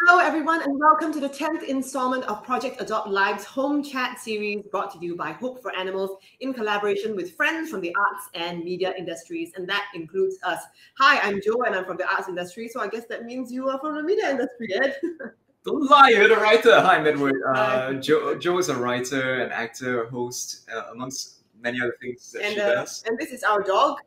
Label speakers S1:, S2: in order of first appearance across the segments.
S1: Hello, everyone, and welcome to the 10th installment of Project Adopt Live's home chat series brought to you by Hope for Animals in collaboration with friends from the arts and media industries, and that includes us. Hi, I'm Jo, and I'm from the arts industry, so I guess that means you are from the media industry, Ed.
S2: Don't lie, you're the writer. Hi, I'm Edward. Jo is a writer, an actor, a host, amongst many other things that she does.
S1: And this is our dog.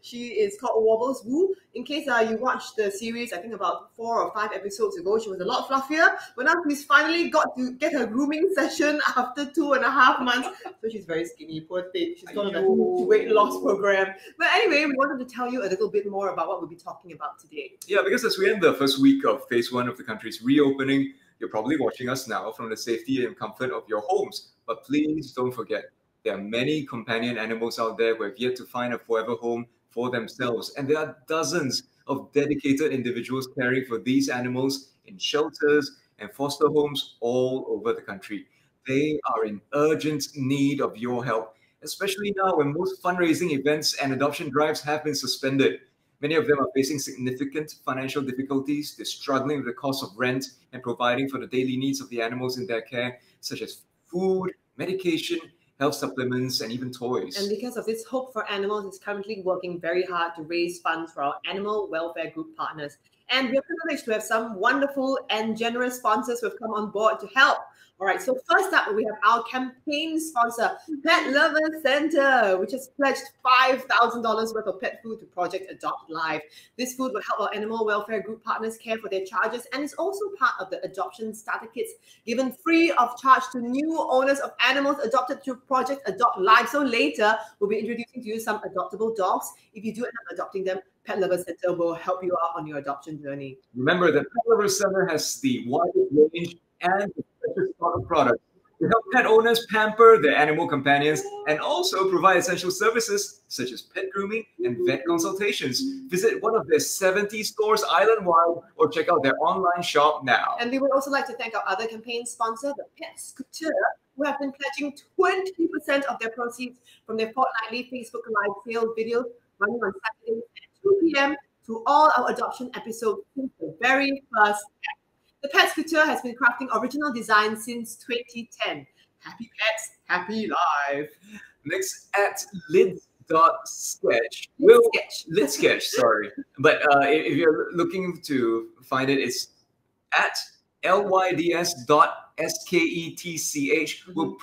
S1: She is called Wobbles Woo. In case you watched the series, I think about 4 or 5 episodes ago, she was a lot fluffier. But now she's finally got to get her grooming session after 2.5 months. So she's very skinny, poor thing. She's got on a weight loss program. But anyway, we wanted to tell you a little bit more about what we'll be talking about today.
S2: Yeah, because as we end the first week of phase 1 of the country's reopening, you're probably watching us now from the safety and comfort of your homes. But please don't forget, there are many companion animals out there who have yet to find a forever home for themselves. And there are dozens of dedicated individuals caring for these animals in shelters and foster homes all over the country. They are in urgent need of your help, especially now when most fundraising events and adoption drives have been suspended. Many of them are facing significant financial difficulties. They're struggling with the cost of rent and providing for the daily needs of the animals in their care, such as food, medication, health supplements, and even toys.
S1: And because of this, Hope for Animals is currently working very hard to raise funds for our animal welfare group partners. And we're privileged to have some wonderful and generous sponsors who have come on board to help. All right, so first up, we have our campaign sponsor, Pet Lover Center, which has pledged $5,000 worth of pet food to Project Adopt Live. This food will help our animal welfare group partners care for their charges, and is also part of the adoption starter kits given free of charge to new owners of animals adopted through Project Adopt Live. So later, we'll be introducing to you some adoptable dogs. If you do end up adopting them, Pet Lover Center will help you out on your adoption journey.
S2: Remember that Pet Lover Center has the widest range and the special stock of products to help pet owners pamper their animal companions and also provide essential services such as pet grooming and vet consultations. Visit one of their 70 stores island-wide or check out their online shop now.
S1: And we would also like to thank our other campaign sponsor, the Pet Scooter, who have been pledging 20% of their proceeds from their fortnightly Facebook Live sales videos running on Saturdays at 2 p.m. to all our adoption episodes since the very first step. The Pet Scooter has been crafting original designs since 2010. Happy pets, happy life.
S2: Next at lids.sketch. Lidsketch, sorry. But if you're looking to find it, it's at lyds.sketch. We'll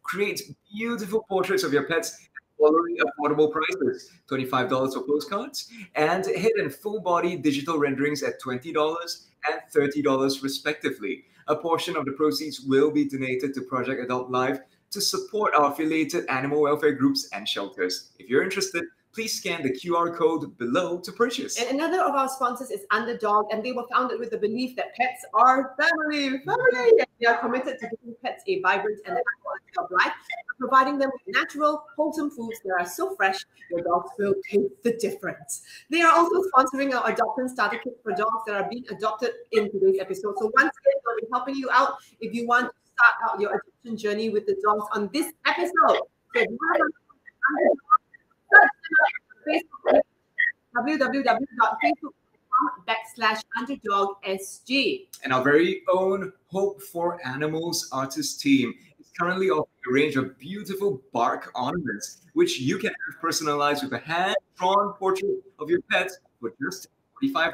S2: create beautiful portraits of your pets following affordable prices, $25 for postcards, and head and full body digital renderings at $20 and $30 respectively. A portion of the proceeds will be donated to Project Adopt Live to support our affiliated animal welfare groups and shelters. If you're interested, please scan the QR code below to purchase.
S1: And another of our sponsors is Underdog, and they were founded with the belief that pets are family. And they are committed to giving pets a vibrant and high quality of life, providing them with natural, wholesome foods that are so fresh, your dogs will taste the difference. They are also sponsoring our adoption starter kit for dogs that are being adopted in today's episode. So once again, we'll be helping you out if you want to start out your adoption journey with the dogs on this episode. So if you have Facebook, www.facebook.com/underdogsg.
S2: And our very own Hope for Animals artist team is currently offering a range of beautiful bark ornaments, which you can have personalized with a hand-drawn portrait of your pet for just $45.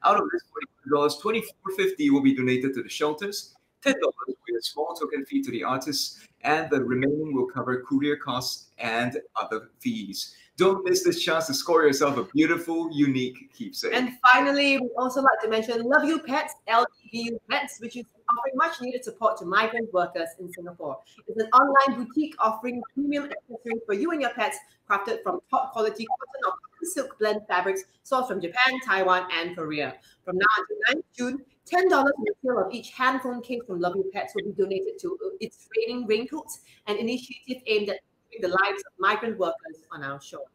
S2: Out of this $45, $24.50 will be donated to the shelters, $10 with a small token fee to the artists, and the remaining will cover courier costs and other fees. Don't miss this chance to score yourself a beautiful, unique keepsake.
S1: And finally, we also like to mention Love You Pets, LEVU Pets, which is offering much needed support to migrant workers in Singapore. It's an online boutique offering premium accessories for you and your pets, crafted from top quality cotton or cotton silk blend fabrics sourced from Japan, Taiwan, and Korea. From now until 9th June, $10 in the sale of each hand-phone case from Love You Pets will be donated to its Raining Raincoats, an initiative aimed at improving the lives of migrant workers on our shores.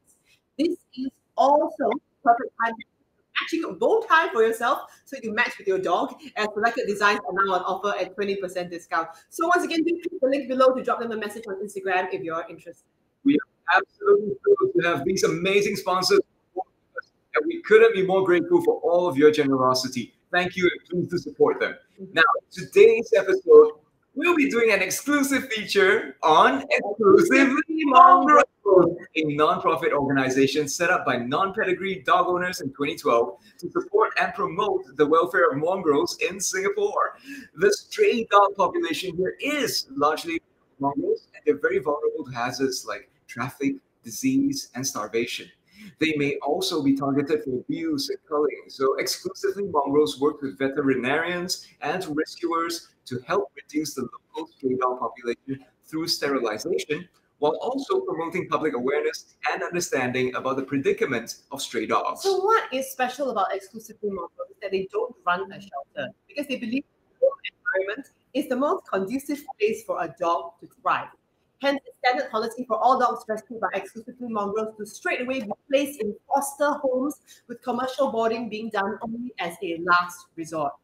S1: This is also perfect time matching a bow tie for yourself so you can match with your dog, as selected designs are now on offer at 20% discount. So once again, please click the link below to drop them a message on Instagram if you're interested.
S2: We are absolutely thrilled to have these amazing sponsors, and we couldn't be more grateful for all of your generosity. Thank you and please do support them. Now, today's episode, we'll be doing an exclusive feature on Exclusively Mongrels, a non-profit organization set up by non-pedigree dog owners in 2012 to support and promote the welfare of mongrels in Singapore. The stray dog population here is largely mongrels, and they're very vulnerable to hazards like traffic, disease, and starvation. They may also be targeted for abuse and culling. So Exclusively Mongrels work with veterinarians and rescuers to help reduce the local stray dog population through sterilization, while also promoting public awareness and understanding about the predicament of stray dogs.
S1: So what is special about Exclusively Mongrels is that they don't run a shelter because they believe the home environment is the most conducive place for a dog to thrive. Hence, the standard policy for all dogs rescued by Exclusively Mongrels to straight away be placed in foster homes, with commercial boarding being done only as a last resort.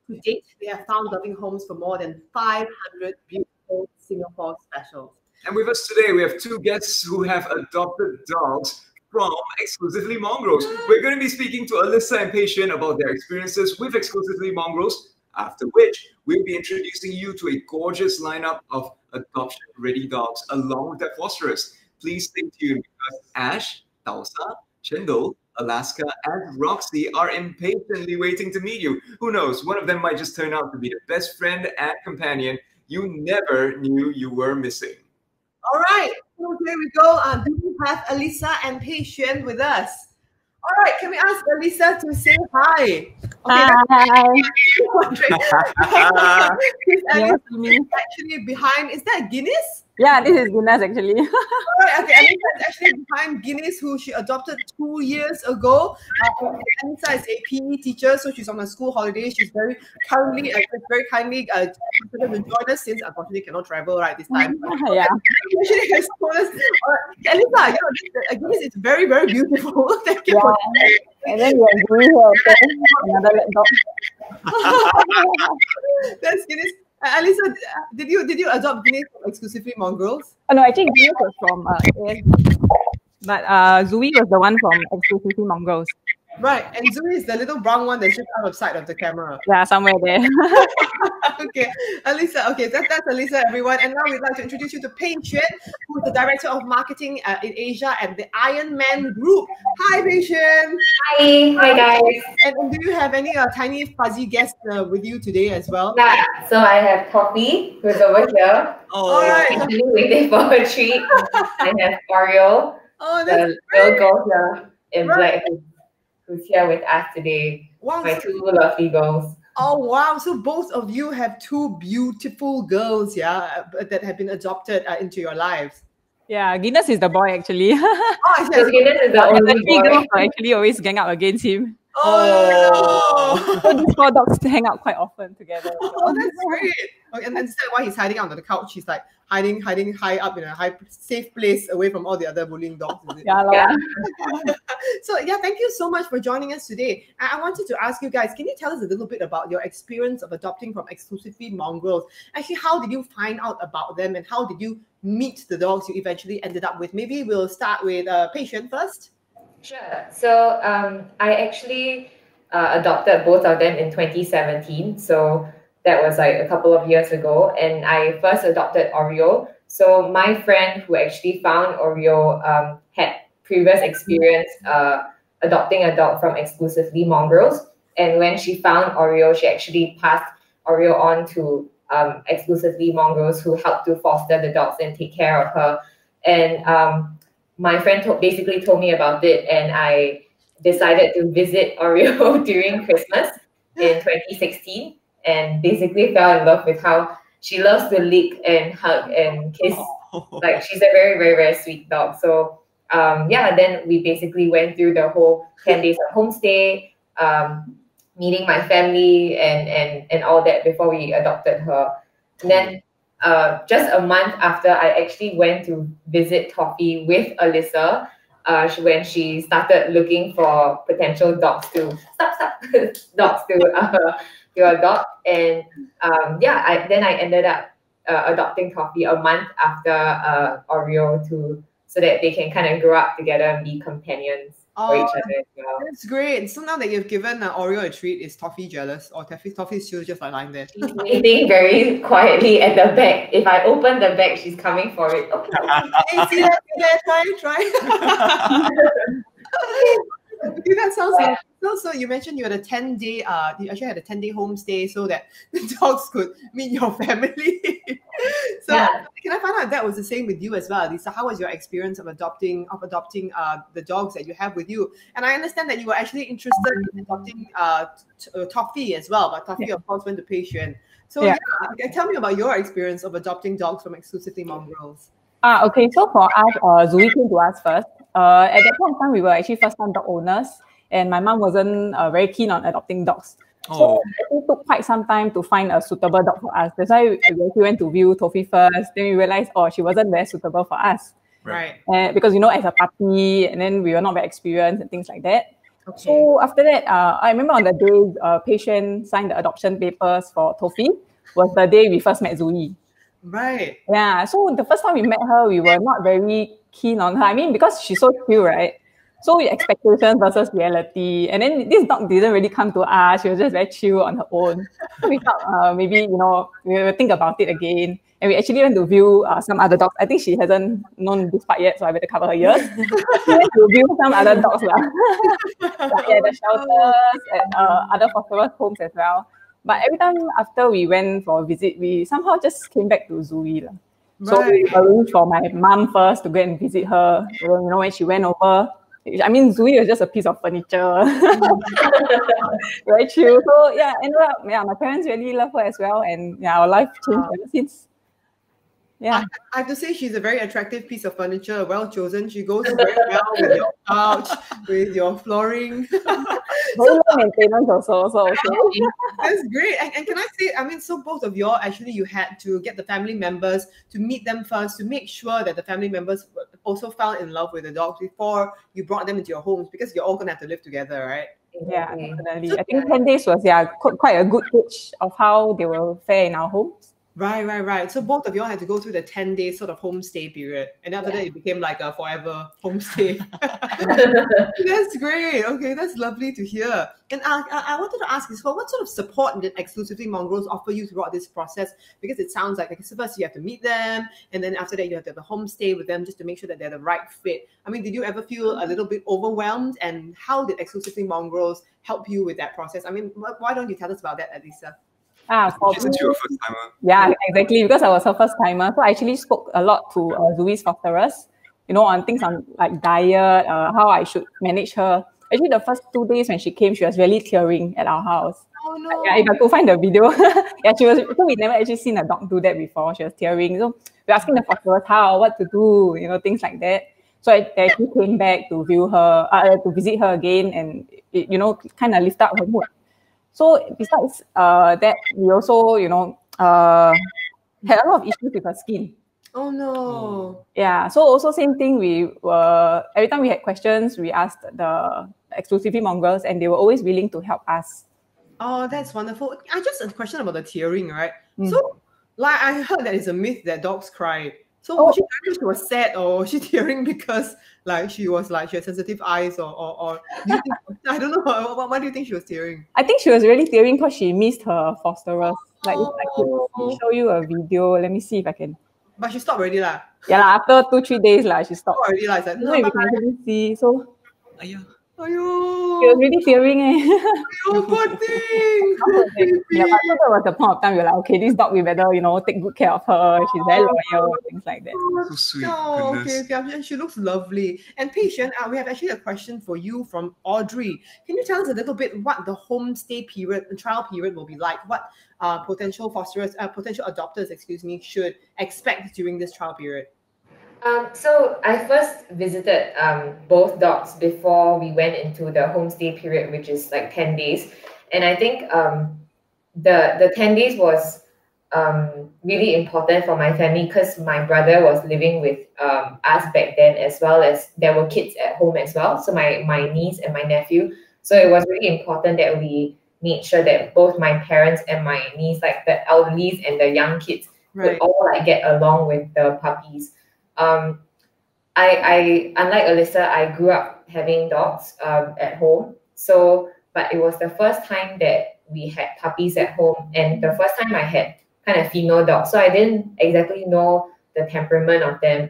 S1: To date, they have found loving homes for more than 500 beautiful Singapore specials.
S2: And with us today, we have two guests who have adopted dogs from Exclusively Mongrels. We're going to be speaking to Alyssa and Peixuan about their experiences with Exclusively Mongrels, after which we'll be introducing you to a gorgeous lineup of adoption-ready dogs along with their fosterers. Please stay tuned because Ash, Tausa, Chendol, Alaska, and Roxie are impatiently waiting to meet you. Who knows, one of them might just turn out to be the best friend and companion you never knew you were missing.
S1: All right, so here we go. Do we have Alyssa and Peixuan with us? All right, can we ask Alyssa to say hi? Okay,
S3: Hi.
S1: Alice actually behind. Is that Guinness?
S3: Yeah, this is Guinness actually.
S1: All right, okay. Alyssa is actually behind Guinness, who she adopted 2 years ago. Alyssa is a PE teacher, so she's on a school holiday. She's very kindly considered to join us since unfortunately cannot travel right this time.
S3: Yeah.
S1: She has told us, Alyssa, Guinness is very, very beautiful. Thank you for that.
S3: And then we are doing here also another laptop.
S1: That's Guinness. Alyssa, did you adopt Guinness from Exclusively Mongrels?
S3: Oh, no, actually Guinness was from but Zui was the one from Exclusively Mongrels.
S1: Right, and Zuri is the little brown one that's just out of sight of the camera.
S3: Yeah, somewhere there.
S1: Okay, Alyssa. Okay, that's Alyssa, everyone. And now we'd like to introduce you to Peixuan, who is the director of marketing in Asia at the Iron Man Group. Hi, Peixuan.
S4: Hi guys.
S1: And do you have any tiny fuzzy guests with you today as well?
S4: Yeah, so I have Toffee, who's over here.
S1: All right.
S4: Actually waiting for a treat. I have Oreo, the little girl here in black, who's here with us today.
S1: Wow.
S4: My two lovely girls.
S1: Oh, wow. So both of you have two beautiful girls, yeah, that have been adopted into your lives.
S3: Yeah, Guinness is the boy actually.
S1: Oh,
S4: So Guinness is the only boy.
S3: Girls actually always gang up against him.
S1: Oh,
S3: So these four dogs hang out quite often together.
S1: Oh, that's great. Okay, and that's why he's hiding under the couch. He's like hiding high up in a safe place away from all the other bullying dogs. Is it?
S3: Yeah.
S1: So yeah, thank you so much for joining us today. I wanted to ask you guys, can you tell us a little bit about your experience of adopting from Exclusively Mongrels? Actually, how did you find out about them and how did you meet the dogs you eventually ended up with? Maybe we'll start with Peixuan first.
S4: Sure. So I actually adopted both of them in 2017. So that was like a couple of years ago. And I first adopted Oreo. So my friend who actually found Oreo had previous experience adopting a dog from Exclusively Mongrels. And when she found Oreo, she actually passed Oreo on to Exclusively Mongrels, who helped to foster the dogs and take care of her. And my friend basically told me about it, and I decided to visit Oreo during Christmas in 2016, and basically fell in love with how she loves to lick and hug and kiss. Like, she's a very, very, very sweet dog. So then we basically went through the whole 10 days of homestay, meeting my family and all that before we adopted her. And then just a month after, I actually went to visit Toffee with Alyssa when she started looking for potential dogs to dogs to adopt. And I ended up adopting Toffee a month after Oreo too. so that they can kind of grow up together and be companions for each other as well.
S1: That's great. So now that you've given Oreo a treat, is Toffee jealous? Or Toffee's still just like lying there?
S4: She's waiting very quietly at the back. If I open the bag, she's coming for it.
S1: Hey, see that? Try. Okay, that sounds like. So you mentioned you had a 10-day, you actually had a 10-day homestay so that the dogs could meet your family. So can I find out if that was the same with you as well, Lisa? How was your experience of adopting the dogs that you have with you? And I understand that you were actually interested in adopting Toffee as well, but Toffee of course went to Peixuan. So tell me about your experience of adopting dogs from Exclusively Mongrels.
S3: Okay, so for us, Zui came to us first. At that point in time, we were actually first-time dog owners, and my mom wasn't very keen on adopting dogs. So it took quite some time to find a suitable dog for us. That's why we went to view Toffee first. Then we realized, she wasn't very suitable for us.
S1: Right.
S3: Because, as a puppy, and then we were not very experienced and things like that.
S1: Okay.
S3: So after that, I remember on the day Peixuan signed the adoption papers for Toffee was the day we first met Zui.
S1: Right.
S3: Yeah. So the first time we met her, we were not very keen on her. I mean, because she's so cute, right? So expectations versus reality. And then this dog didn't really come to us. She was just very chill on her own. So we thought maybe, we will think about it again. And we actually went to view some other dogs. I think she hasn't known this part yet, so I better cover her ears. We went to view some other dogs. The shelters and other foster homes as well. But every time after we went for a visit, we somehow just came back to Zui. So we arranged for my mom first to go and visit her. When she went over, I mean, Zui was just a piece of furniture. Very chill. So ended up, my parents really love her as well, and our life changed ever since. Yeah,
S1: I have to say she's a very attractive piece of furniture, well chosen. She goes very well with your couch, with your flooring.
S3: Very low maintenance also. So okay.
S1: That's great. And can I say, I mean, so both of you all actually, you had to get the family members to meet them first to make sure that the family members also fell in love with the dogs before you brought them into your homes, because you're all going to have to live together, right?
S3: Yeah, definitely. So, I think 10 days was quite a good gauge of how they will fare in our homes.
S1: Right. So both of you all had to go through the 10-day sort of homestay period. And after that, it became like a forever homestay. That's great. Okay, that's lovely to hear. And I wanted to ask as well, what sort of support did Exclusively Mongrels offer you throughout this process? Because it sounds like first you have to meet them, and then after that you have to have a homestay with them just to make sure that they're the right fit. I mean, did you ever feel a little bit overwhelmed? And how did Exclusively Mongrels help you with that process? I mean, why don't you tell us about that, Alyssa?
S2: Since you're a first timer.
S3: Yeah, exactly. Because I was a first timer, so I actually spoke a lot to Zui's fosterers, on things on like diet, how I should manage her. Actually, the first 2 days when she came, she was really tearing at our house.
S1: Oh no!
S3: Yeah, if I could find the video, she was. So we never actually seen a dog do that before. She was tearing. So we're asking the fosterers what to do, things like that. So I actually came back to view her, to visit her again, and it, kind of lift up her mood. So besides that, we also, had a lot of issues with her skin.
S1: Oh no!
S3: Yeah. So also same thing. We were every time we had questions, we asked the Exclusively Mongrels, and they were always willing to help us.
S1: Oh, that's wonderful. I just had a question about the tearing, right? So, like, I heard that it's a myth that dogs cry. So was she tearing because she was sad, or was she tearing because she had sensitive eyes, or do you think, I don't know. Why do you think she was tearing?
S3: I think she was really tearing because she missed her fosterers. Like, if I could show you a video, let me see if I can.
S1: But she stopped already, lah.
S3: Yeah, after 2-3 days, she stopped.
S1: Already, like,
S3: no, you can really see. So,
S1: Ayuh.
S3: She was really tearing.
S1: Ayuh, poor thing.
S3: Yeah, but so that was the point of time we were like, okay, this dog, we better, take good care of her. She's very loyal, things like that.
S2: So sweet.
S1: Oh, okay. She looks lovely. And Peixuan, we have actually a question for you from Audrey. Can you tell us a little bit what the homestay period, the trial period will be like? What potential adopters, should expect during this trial period?
S4: So I first visited both dogs before we went into the homestay period, which is like 10 days. And I think the 10 days was really important for my family because my brother was living with us back then, as well as there were kids at home as well. So my niece and my nephew. So it was really important that we made sure that both my parents and my niece, like the elderlies and the young kids, would all get along with the puppies. I unlike Alyssa, I grew up having dogs at home. So, but it was the first time that we had puppies at home, and the first time I had kind of female dogs. So I didn't exactly know the temperament of them.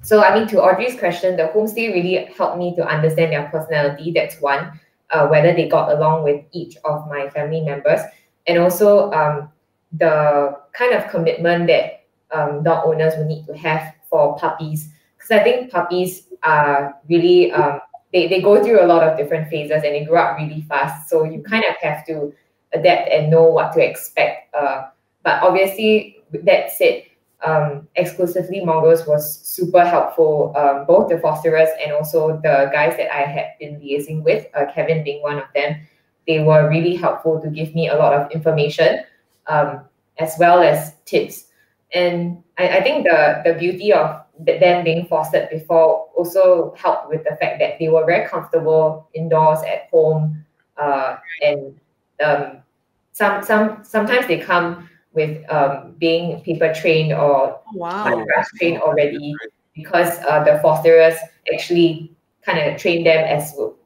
S4: So I mean, to Audrey's question, the homestay really helped me to understand their personality. That's one, whether they got along with each of my family members, and also the kind of commitment that dog owners will need to have for puppies. Because I think puppies are really, they go through a lot of different phases and they grow up really fast. So you kind of have to adapt and know what to expect. But obviously, with that said, Exclusively Mongrels was super helpful, both the fosterers and also the guys that I had been liaising with, Kevin being one of them. They were really helpful to give me a lot of information, as well as tips. And I think the beauty of them being fostered before also helped with the fact that they were very comfortable indoors at home, and sometimes they come with being paper trained or grass trained already, because the fosterers actually kind of train them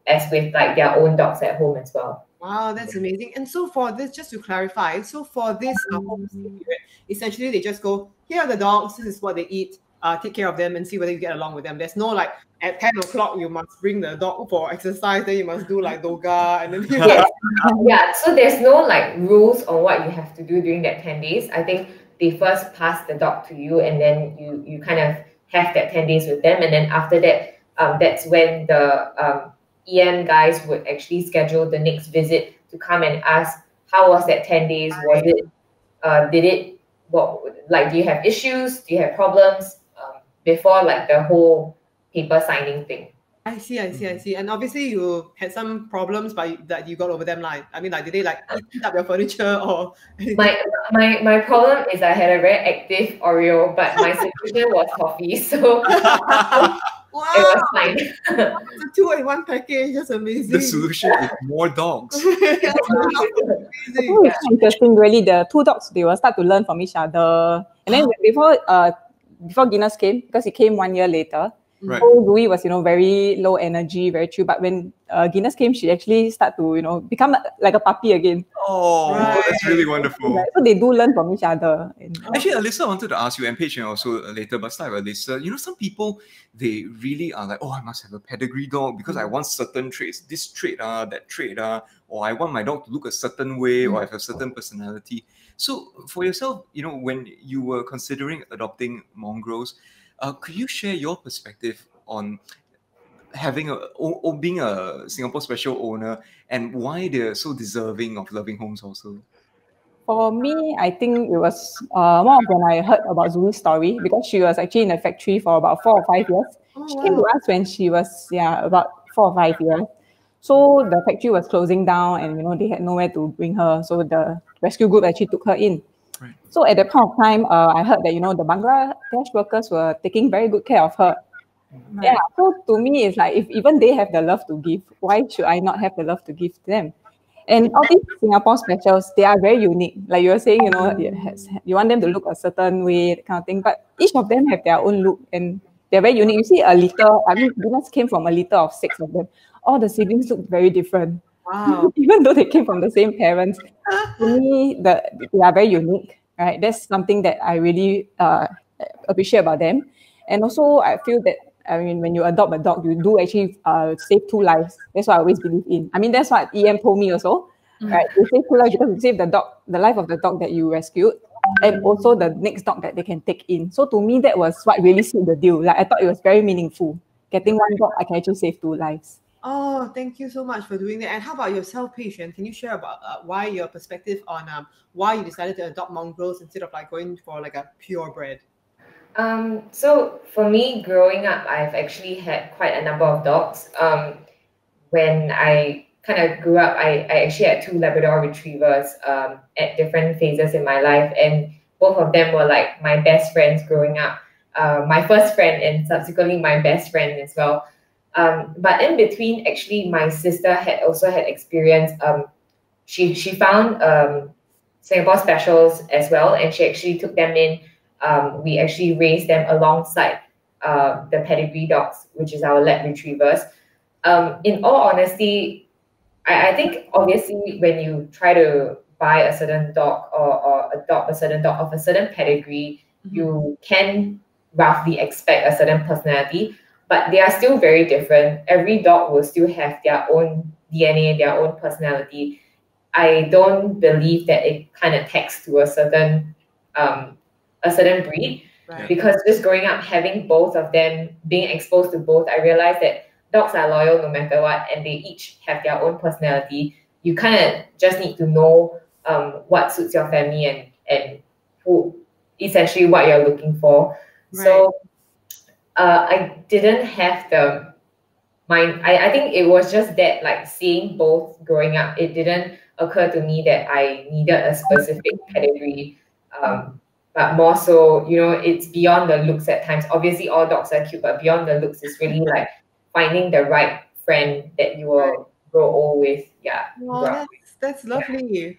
S4: as with like their own dogs at home as well.
S1: Wow, that's amazing. And so for this, just to clarify, so for this homestay period, essentially they just go, here are the dogs, this is what they eat, take care of them and see whether you get along with them. There's no like at 10 o'clock you must bring the dog for exercise, then you must do like yoga and then
S4: Yes. Yeah, so there's no like rules on what you have to do during that 10 days. I think they first pass the dog to you, and then you kind of have that 10 days with them, and then after that, that's when the EM guys would actually schedule the next visit to come and ask, how was that 10 days? Was it, do you have issues? Do you have problems? Before like the whole paper signing thing.
S1: I see. And obviously you had some problems, but that you got over them. Like, I mean, like, did they like eat up your furniture or anything?
S4: My problem is I had a very active Oreo, but my solution was coffee, so
S1: Wow,
S4: it was fine.
S1: it's a 2-in-1 package. That's amazing.
S2: The solution is more dogs.
S1: Amazing.
S3: It's interesting, really. The two dogs, they will start to learn from each other. And then before Guinness came, because he came 1 year later,
S2: Right.
S3: so Louis was, very low energy, very chill. But when Guinness came, she actually started to, become like a puppy again.
S2: Oh,
S1: Right.
S2: that's really wonderful.
S3: Right? So they do learn from each other. And,
S2: Actually, Alyssa, I wanted to ask you, and Peixuan also later, but start with Alyssa. Some people, they really are like, oh, I must have a pedigree dog because I want certain traits, this trait, that trait, or I want my dog to look a certain way, or have a certain personality. So for yourself, when you were considering adopting mongrels, could you share your perspective on having being a Singapore special owner and why they're so deserving of loving homes also?
S3: For me, I think it was more of when I heard about Zoe's story, because she was actually in a factory for about 4 or 5 years. She came to us when she was about 4 or 5 years. So the factory was closing down, and they had nowhere to bring her. So the rescue group actually took her in.
S2: Right.
S3: So at that point of time, I heard that the Bangladesh workers were taking very good care of her.
S1: Right.
S3: Yeah. So to me, it's like, if even they have the love to give, why should I not have the love to give to them? And all these Singapore specials, they are very unique. Like you were saying, you want them to look a certain way, that kind of thing. But each of them have their own look, and they're very unique. You see a litter. I mean, Venus came from a litter of 6 of them. All the siblings look very different.
S1: Wow.
S3: Even though they came from the same parents. To me, they are very unique, right? That's something that I really appreciate about them. And also, I feel that, when you adopt a dog, you do actually save 2 lives. That's what I always believe in. I mean, that's what EM told me also, right? You save 2 lives because you save the life of the dog that you rescued, and also the next dog that they can take in. So to me, that was what really sealed the deal. Like, I thought it was very meaningful. Getting 1 dog, I can actually save 2 lives.
S1: Oh, thank you so much for doing that. And how about yourself, Peixuan? Can you share about why your perspective on why you decided to adopt mongrels instead of like going for like a purebred?
S4: So for me, growing up, I've actually had quite a number of dogs. When I kind of grew up, I actually had 2 Labrador retrievers at different phases in my life, and both of them were like my best friends growing up. My first friend and subsequently my best friend as well. But in between, actually, my sister had also had experience. She found Singapore specials as well, and she actually took them in. We actually raised them alongside the pedigree dogs, which is our lab retrievers. In all honesty, I think obviously when you try to buy a certain dog or adopt a certain dog of a certain pedigree, you can roughly expect a certain personality, but they are still very different. Every dog will still have their own DNA, their own personality. I don't believe that it kind of tags to a certain breed, because just growing up having both of them, being exposed to both, I realized that dogs are loyal no matter what, and they each have their own personality. You kind of just need to know what suits your family and who essentially what you're looking for. So I didn't have the mind. I think it was just that, like, seeing both growing up, it didn't occur to me that I needed a specific pedigree. But more so, you know, it's beyond the looks at times. Obviously, all dogs are cute, but beyond the looks is really like finding the right friend that you will grow old with. Yeah.
S1: Wow, that's lovely.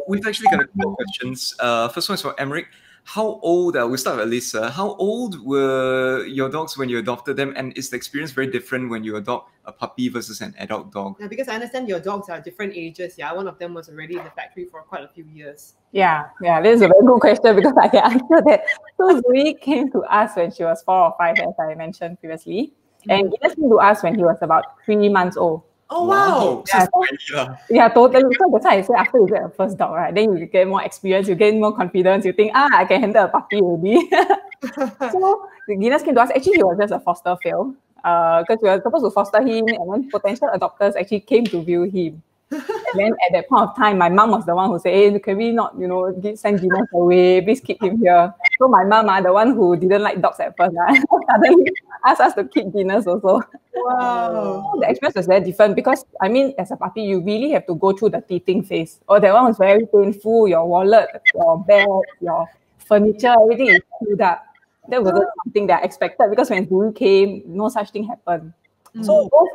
S2: We've actually got a couple of questions. First one is for Emmerich. How old, we'll start with Alyssa, how old were your dogs when you adopted them, and is the experience very different when you adopt a puppy versus an adult dog?
S1: Yeah, because I understand your dogs are different ages. Yeah, one of them was already in the factory for quite a few years.
S3: Yeah, this is a very good question because I can answer that. So Zoe came to us when she was 4 or 5, as I mentioned previously, and Guinness came to us when he was about 3 months old.
S1: Oh, wow.
S3: Yeah, totally. So that's why I say after you get a first dog, right, then you get more experience, you gain more confidence, you think, I can handle a puppy already. So Guinness came to us. Actually, he was just a foster fail because we were supposed to foster him, and then potential adopters actually came to view him. And then at that point of time, my mom was the one who said, hey, can we not, send Guinness away? Please keep him here. So my mom, the one who didn't like dogs at first, suddenly asked us to keep Guinness also.
S1: Wow.
S3: The experience was very different because, I mean, as a puppy, you really have to go through the teething phase. Oh, that one was very painful. Your wallet, your bag, your furniture, everything is screwed up. That wasn't something that I expected because when Zoe came, no such thing happened. So both,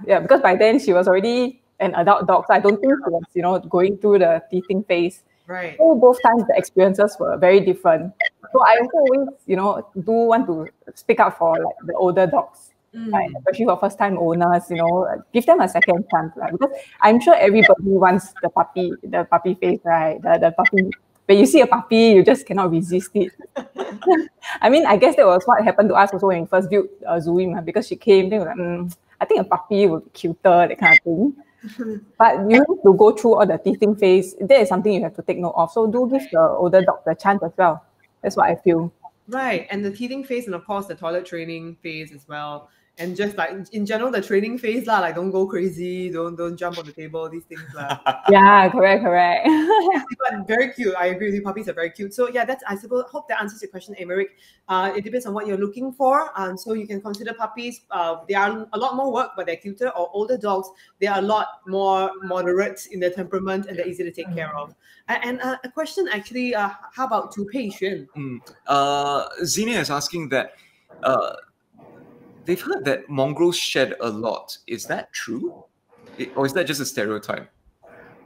S3: because by then she was already an adult dog, so I don't think she was, going through the teething phase.
S1: Right.
S3: So both times the experiences were very different. So I also always, do want to speak up for like the older dogs, right? Especially for first-time owners, give them a second chance, right? Because I'm sure everybody wants the puppy phase, right? The puppy. When you see a puppy, you just cannot resist it. I mean, I guess that was what happened to us also when we first viewed Zoe, because she came, they were like, I think a puppy would be cuter, that kind of thing. But you have to go through all the teething phase. That is something you have to take note of. So do give the older dog the chance as well. That's what I feel.
S1: Right. And the teething phase, and of course the toilet training phase as well. And just like in general, the training phase, like don't go crazy, don't jump on the table, these things.
S3: Yeah, correct.
S1: But very cute. I agree with you. Puppies are very cute. So yeah, I suppose hope that answers your question, Emmerich. It depends on what you're looking for. So you can consider puppies. They are a lot more work, but they're cuter. Or older dogs, they are a lot more moderate in their temperament and they're easy to take care of. And a question actually, how about to Peixuan?
S2: Xenia is asking that they've heard that mongrels shed a lot. Is that true? Or is that just a stereotype?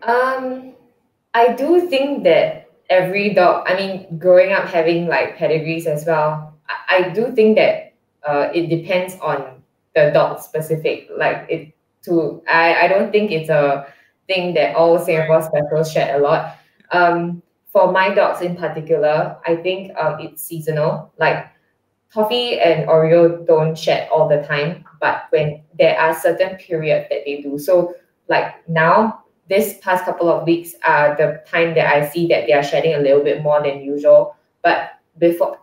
S4: I do think that every dog, I mean, growing up having like pedigrees as well, I do think that it depends on the dog specific. I don't think it's a thing that all Singapore specials shed a lot. For my dogs in particular, I think it's seasonal. Like Toffee and Oreo don't shed all the time, but when there are certain periods that they do. So like now, this past couple of weeks are the time that I see that they are shedding a little bit more than usual. But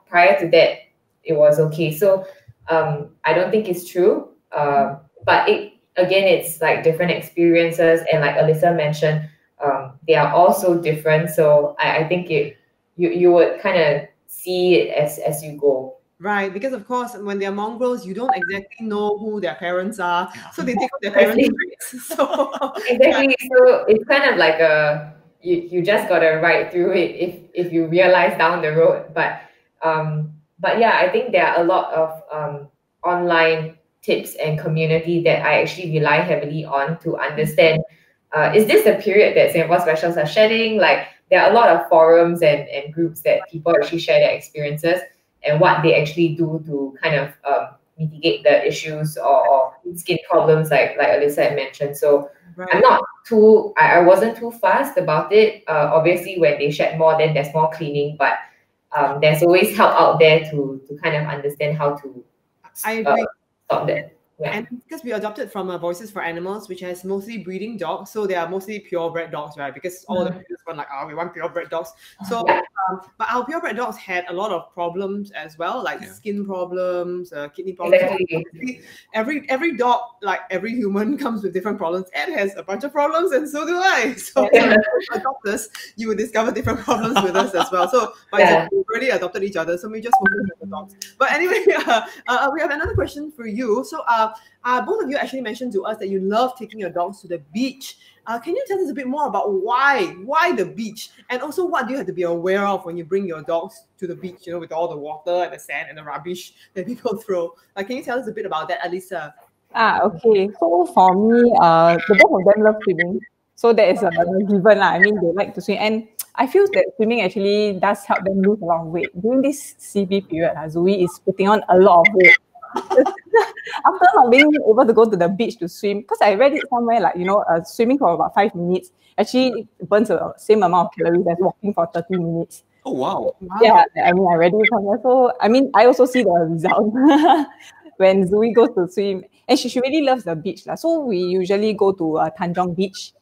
S4: prior to that, it was okay. So I don't think it's true. But it's like different experiences, and like Alyssa mentioned, they are also different. So I think you would kind of see it as you go.
S1: Right, because of course, when they're mongrels, you don't exactly know who their parents are, so they take up their parents' traits. So
S4: exactly, so it's kind of like you just gotta ride through it if you realize down the road. But yeah, I think there are a lot of online tips and community that I actually rely heavily on to understand. Is this the period that Singapore specials are shedding? Like there are a lot of forums and groups that people actually share their experiences. what they actually do to kind of mitigate the issues or skin problems like Alyssa had mentioned. So I'm not too, I wasn't too fast about it. Obviously, when they shed more, then there's more cleaning, but there's always help out there to kind of understand how to
S1: I agree.
S4: stop that. Yeah.
S1: And because we adopted from Voices for Animals, which has mostly breeding dogs, so they are mostly purebred dogs, right? Because all the previous one like, we want purebred dogs. So, but our purebred dogs had a lot of problems as well, like skin problems, kidney problems.
S4: Exactly.
S1: Every dog, like every human, comes with different problems. Ed has a bunch of problems, and so do I. So, adopters, you will discover different problems with us as well. So, by we already adopted each other, so we just focus on the dogs. But anyway, we have another question for you. So, both of you actually mentioned to us that you love taking your dogs to the beach. Can you tell us a bit more about why the beach? And also, what do you have to be aware of when you bring your dogs to the beach, you know, with all the water and the sand and the rubbish that people throw? Can you tell us a bit about that, Alyssa?
S3: Okay. So for me, the both of them love swimming. So that is a given. I mean, they like to swim. And I feel that swimming actually does help them lose a lot of weight. During this CB period, Zoe is putting on a lot of weight. After not being able to go to the beach to swim, because I read it somewhere like, you know, swimming for about 5 minutes actually burns the same amount of calories as walking for 30 minutes.
S2: Oh, wow.
S3: Yeah, I mean, I read it somewhere. So, I mean, I also see the result when Zoe goes to swim. And she really loves the beach. So, we usually go to Tanjong Beach.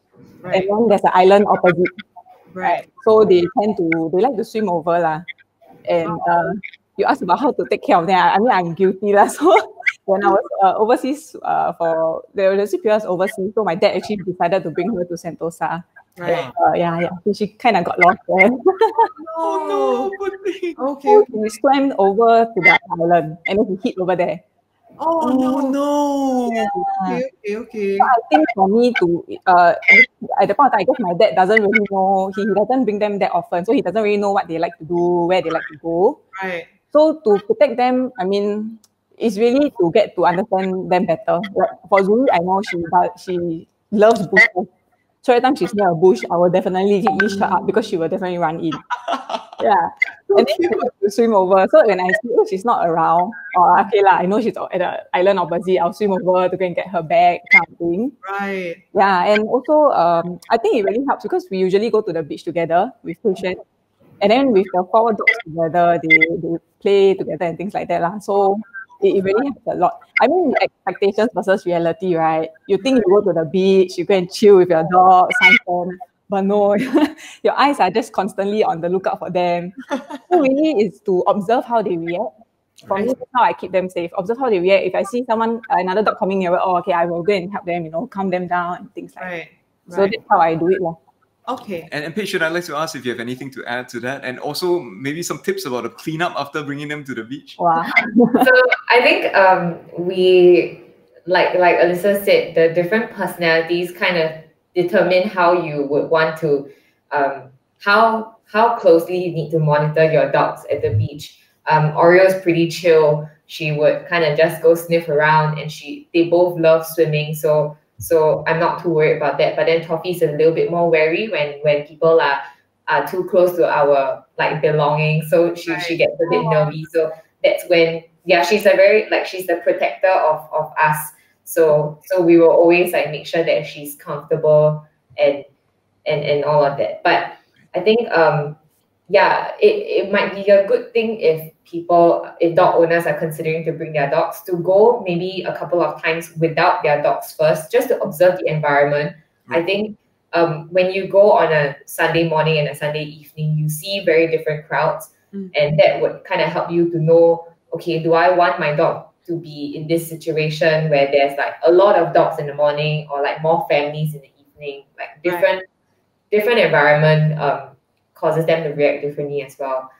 S3: And then there's an island opposite.
S1: Right.
S3: So, they like to swim over. And you asked about how to take care of them. I mean, I'm guilty. So, when I was overseas for the periods overseas, so my dad actually decided to bring her to Sentosa.
S1: Right.
S3: So she kind of got lost there.
S2: Oh no!
S1: Okay.
S3: So we swam over to the island and then he hid over there.
S1: Oh no!
S3: Yeah.
S1: Okay.
S3: So I think for me to at the point of time, I guess my dad doesn't really know. He doesn't bring them that often, so he doesn't really know what they like to do, where they like to go.
S1: Right.
S3: So to protect them, I mean, it's really to get to understand them better. Like for Zoe, I know she loves bushes. So every time she's near a bush, I will definitely leash her up because she will definitely run in. Yeah. And then she likes to swim over. So when I see she's not around, I know she's at the island opposite, I'll swim over to go and get her back, kind of thing.
S1: Right.
S3: Yeah. And also, I think it really helps because we usually go to the beach together with Peixuan. And then with the 4 dogs together, they play together and things like that. So it really helps a lot. I mean, expectations versus reality, right? You think you go to the beach, you go and chill with your dog, suntan, but no, your eyes are just constantly on the lookout for them. So really is to observe how they react. For me, that's how I keep them safe. Observe how they react. If I see another dog coming near, I will go and help them, calm them down and things like that. So that's how I do it.
S1: Okay.
S2: And Peixuan, I'd like to ask if you have anything to add to that, and also maybe some tips about the cleanup after bringing them to the beach.
S3: Wow.
S4: So I think we, like Alyssa said, the different personalities kind of determine how you would want to, how closely you need to monitor your dogs at the beach. Oreo's pretty chill. She would kind of just go sniff around, and they both love swimming. So I'm not too worried about that. But then Toffee's a little bit more wary when people are too close to our belongings. So she gets a bit nervy. So that's when she's she's the protector of us. So we will always make sure that she's comfortable and all of that. But I think it might be a good thing if dog owners are considering to bring their dogs to go maybe a couple of times without their dogs first, just to observe the environment. I think when you go on a Sunday morning and a Sunday evening, you see very different crowds, and that would kind of help you to know, okay, do I want my dog to be in this situation where there's a lot of dogs in the morning or more families in the evening, different environment causes them to react differently as well.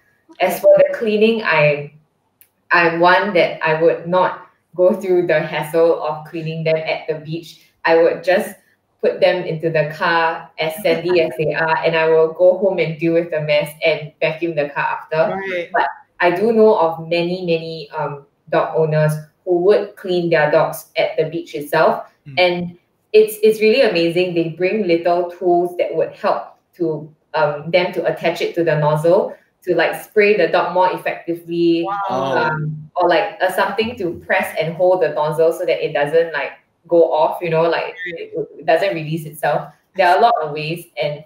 S4: As for the cleaning, I'm one that I would not go through the hassle of cleaning them at the beach. I would just put them into the car as sandy as they are, and I will go home and deal with the mess and vacuum the car after.
S1: Right.
S4: But I do know of many dog owners who would clean their dogs at the beach itself, and it's really amazing. They bring little tools that would help to them to attach it to the nozzle to like spray the dog more effectively,
S1: Wow.
S4: or like something to press and hold the nozzle so that it doesn't like go off, like it doesn't release itself. There are a lot of ways, and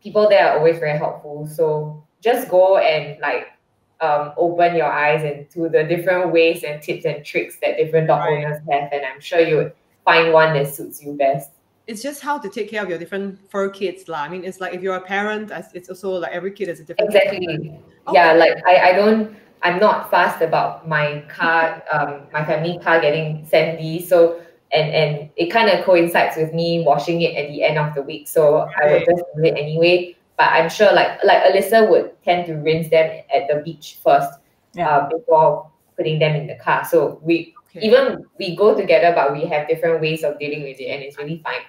S4: people there are always very helpful. So just go and like open your eyes into the different ways and tips and tricks that different dog owners have, and I'm sure you would find one that suits you best.
S1: It's just how to take care of your different fur kids, lah. I mean, it's like if you're a parent, it's also like every kid is a different.
S4: Exactly.
S1: Okay.
S4: Yeah, like I'm not fussed about my car, my family car getting sandy. So and it kind of coincides with me washing it at the end of the week. So I would just do it anyway. But I'm sure like Alyssa would tend to rinse them at the beach first, before putting them in the car. So we go together, but we have different ways of dealing with it, and it's really fine.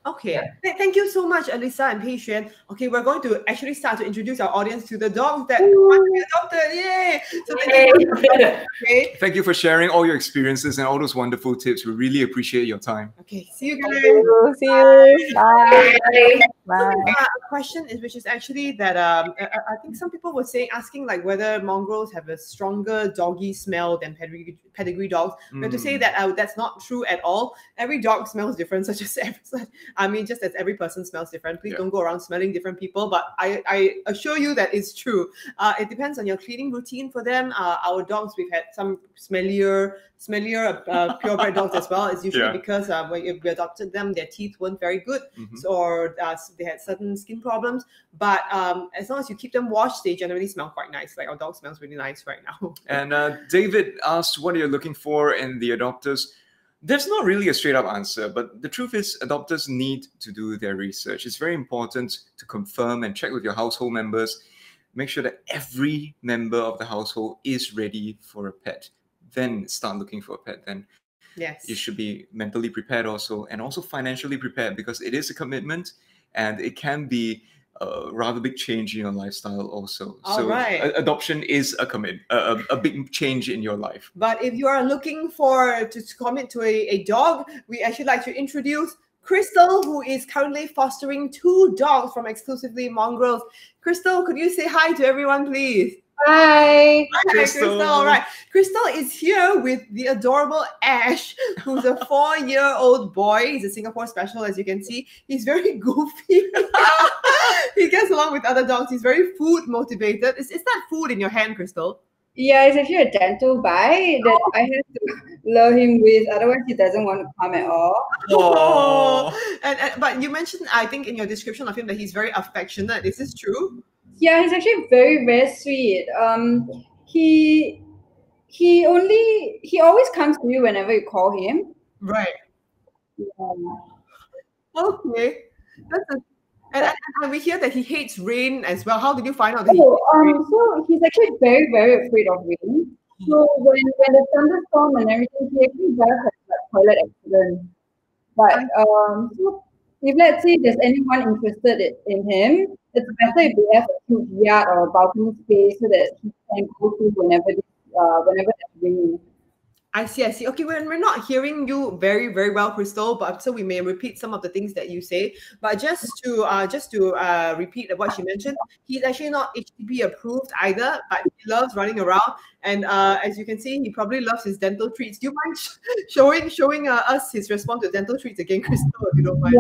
S1: Okay. Yeah. Thank you so much, Alyssa and Peixuan. Okay, we're going to actually start to introduce our audience to the dogs that want to be adopted. Yay! So
S2: thank you for sharing all your experiences and all those wonderful tips. We really appreciate your time.
S1: Okay, see you guys.
S3: See you. Bye.
S1: Bye. A question is, which is actually that I think some people were asking like whether mongrels have a stronger doggy smell than pedigree dogs. We have to say that that's not true at all. Every dog smells different, such as just as every person smells different. Please don't go around smelling different people. But I assure you that it's true. It depends on your cleaning routine for them. Our dogs, we've had some smellier purebred dogs as well. It's usually because when we adopted them, their teeth weren't very good, or they had certain skin problems. But as long as you keep them washed, they generally smell quite nice. Like our dog smells really nice right now.
S2: And David asked, what are you looking for in the adopters? There's not really a straight up answer, but the truth is adopters need to do their research. It's very important to confirm and check with your household members. Make sure that every member of the household is ready for a pet. Then start looking for a pet. Then you should be mentally prepared also, and also financially prepared, because it is a commitment and it can be a rather big change in your lifestyle also. Adoption is a big change in your life.
S1: But if you are looking to commit to a dog, we actually like to introduce Crystal, who is currently fostering 2 dogs from Exclusively Mongrels. Crystal, could you say hi to everyone, please?
S5: Hi.
S1: Hi, Crystal. All right. Crystal is here with the adorable Ash, who's a 4-year-old boy. He's a Singapore special, as you can see. He's very goofy. He gets along with other dogs. He's very food motivated. Is that food in your hand, Crystal?
S5: Yeah, it's actually a dental bite that I have to lure him with. Otherwise, he doesn't want to come at all.
S1: But you mentioned, I think, in your description of him that he's very affectionate. Is this true?
S5: Yeah, he's actually very, very sweet. He always comes to you whenever you call him.
S1: Right. Yeah. Okay. And we hear that he hates rain as well. How did you find out that
S5: so he's actually very, very afraid of rain. So when the thunderstorm and everything, he actually does have a toilet accident. But so if let's say there's anyone interested in him, it's better if they have a huge yard or a balcony space so that he can go to whenever there's rain.
S1: I see. Okay, we're not hearing you very, very well, Crystal, but so we may repeat some of the things that you say. But just to repeat what she mentioned, he's actually not HDB approved either, but he loves running around. And as you can see, he probably loves his dental treats. Do you mind showing us his response to dental treats again, Crystal, if you don't mind?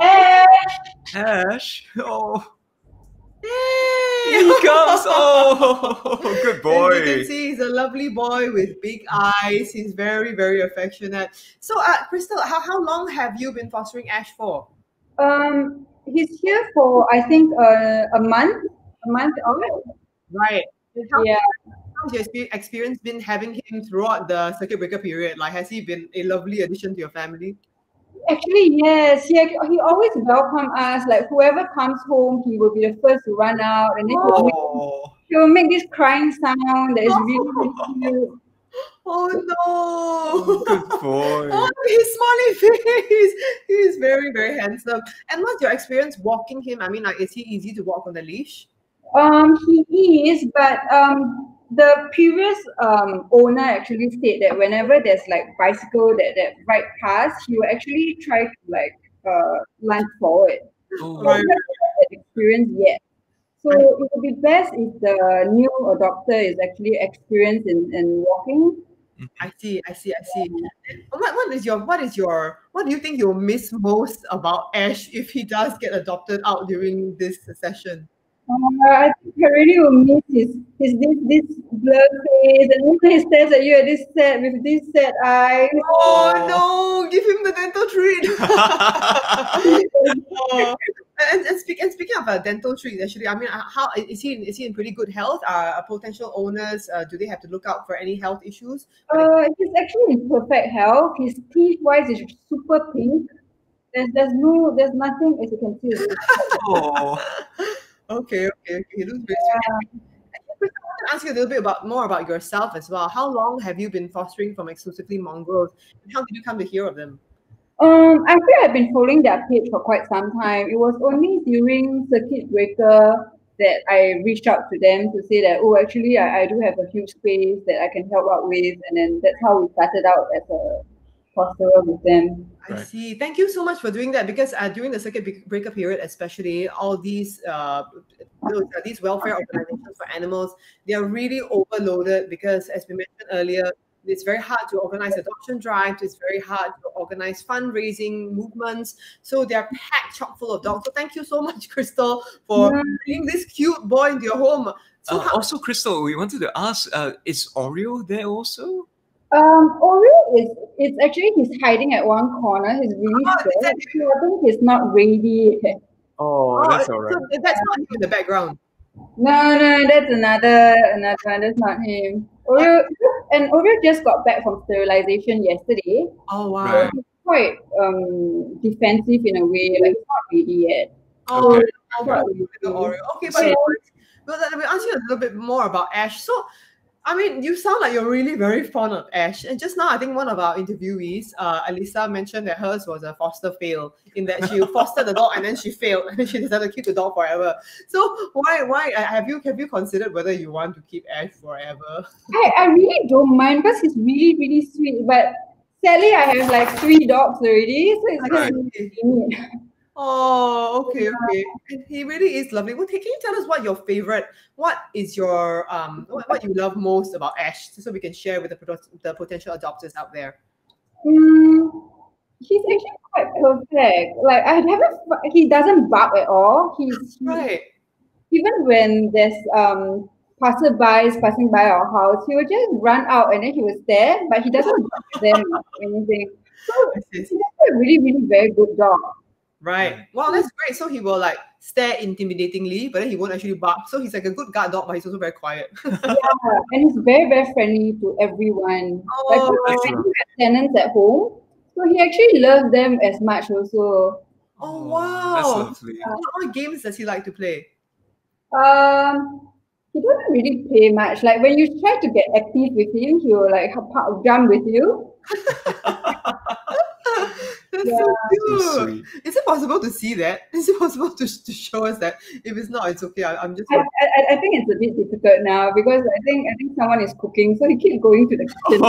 S5: Yeah.
S2: Ash. Oh.
S1: Yay!
S2: Here he comes. Oh, good boy.
S1: As you can see, he's a lovely boy with big eyes. He's very, very affectionate. So, Crystal, how long have you been fostering Ash for?
S5: He's here for, I think, a month.
S1: Right. How's your experience been having him throughout the circuit breaker period? Like, has he been a lovely addition to your family?
S5: Actually, yes. He always welcomes us. Like, whoever comes home, he will be the first to run out, and then he will make this crying sound that is really, really cute.
S1: Oh no!
S2: Good boy.
S1: Oh, his smiley face. He is very, very handsome. And what's your experience walking him? I mean, like, is he easy to walk on the leash?
S5: He is, but the previous owner actually said that whenever there's like bicycle that ride past, he will actually try to like lunge forward.
S2: Oh.
S5: So I haven't had that experience yet. So it would be best if the new adopter is actually experienced in walking.
S1: I see. What do you think you'll miss most about Ash if he does get adopted out during this session?
S5: I think I really will miss this blur face, and when he stares at you at this set with this sad eyes.
S1: Oh no! Give him the dental treat. And speaking of dental treats, actually, I mean, how is he in pretty good health? Potential owners, do they have to look out for any health issues?
S5: He's actually in perfect health. His teeth wise is super pink. There's nothing, as you can see.
S2: Oh.
S1: Okay. He looks very sweet. I want to ask you a little bit more about yourself as well. How long have you been fostering from Exclusively Mongrels, and how did you come to hear of them?
S5: I feel I've been following their page for quite some time. It was only during circuit breaker that I reached out to them to say that, oh, actually, I do have a huge space that I can help out with, and then that's how we started out as a fosterer with them.
S1: I see. Thank you so much for doing that, because during the circuit breaker period, especially, all these welfare organizations for animals, they are really overloaded because, as we mentioned earlier, it's very hard to organize adoption drives. It's very hard to organize fundraising movements. So they're packed chock full of dogs. So thank you so much, Crystal, for bringing this cute boy into your home. So
S2: also, Crystal, we wanted to ask, is Oreo there also?
S5: Oreo it's actually he's hiding at one corner. He's really scared. So I think he's not ready.
S2: Oh, that's all right.
S1: So that's not him in the background.
S5: No, that's another one. That's not him. Oreo just got back from sterilization yesterday.
S1: Oh wow.
S2: Right.
S5: He's quite defensive in a way, like he's not ready yet.
S1: Oh,
S2: Okay.
S1: Oreo. Okay, but we'll ask you a little bit more about Ash. So, I mean, you sound like you're really very fond of Ash. And just now, I think one of our interviewees, Alyssa, mentioned that hers was a foster fail, in that she fostered the dog and then she failed and then she decided to keep the dog forever. So why have you considered whether you want to keep Ash forever?
S5: I really don't mind because he's really, really sweet. But sadly, I have like 3 dogs already, so it's
S2: Right.
S5: going to be
S1: Oh, okay. And he really is lovely. Well, can you tell us what is your what you love most about Ash, so we can share with the potential adopters out there?
S5: He's actually quite perfect. Like he doesn't bark at all.
S1: Right.
S5: Even when there's passerbys passing by our house, he will just run out and then he will stare, but he doesn't bark at them or anything. So he's actually a really, really very good dog.
S1: Right. Wow, that's great. So he will like stare intimidatingly, but then he won't actually bark. So he's like a good guard dog, but he's also very quiet.
S5: Yeah, and he's very, very friendly to everyone.
S1: Oh,
S5: like we have tenants at home, so he actually loves them as much also.
S1: Oh wow.
S2: That's lovely.
S1: What games does he like to play?
S5: He doesn't really play much. Like when you try to get active with him, he will like jump with you.
S1: That's so cute.
S2: So sweet.
S1: Is it possible to see that? Is it possible to show us that? If it's not, it's okay. I'm just.
S5: I think it's a bit difficult now because I think someone is cooking, so he keeps going to the kitchen.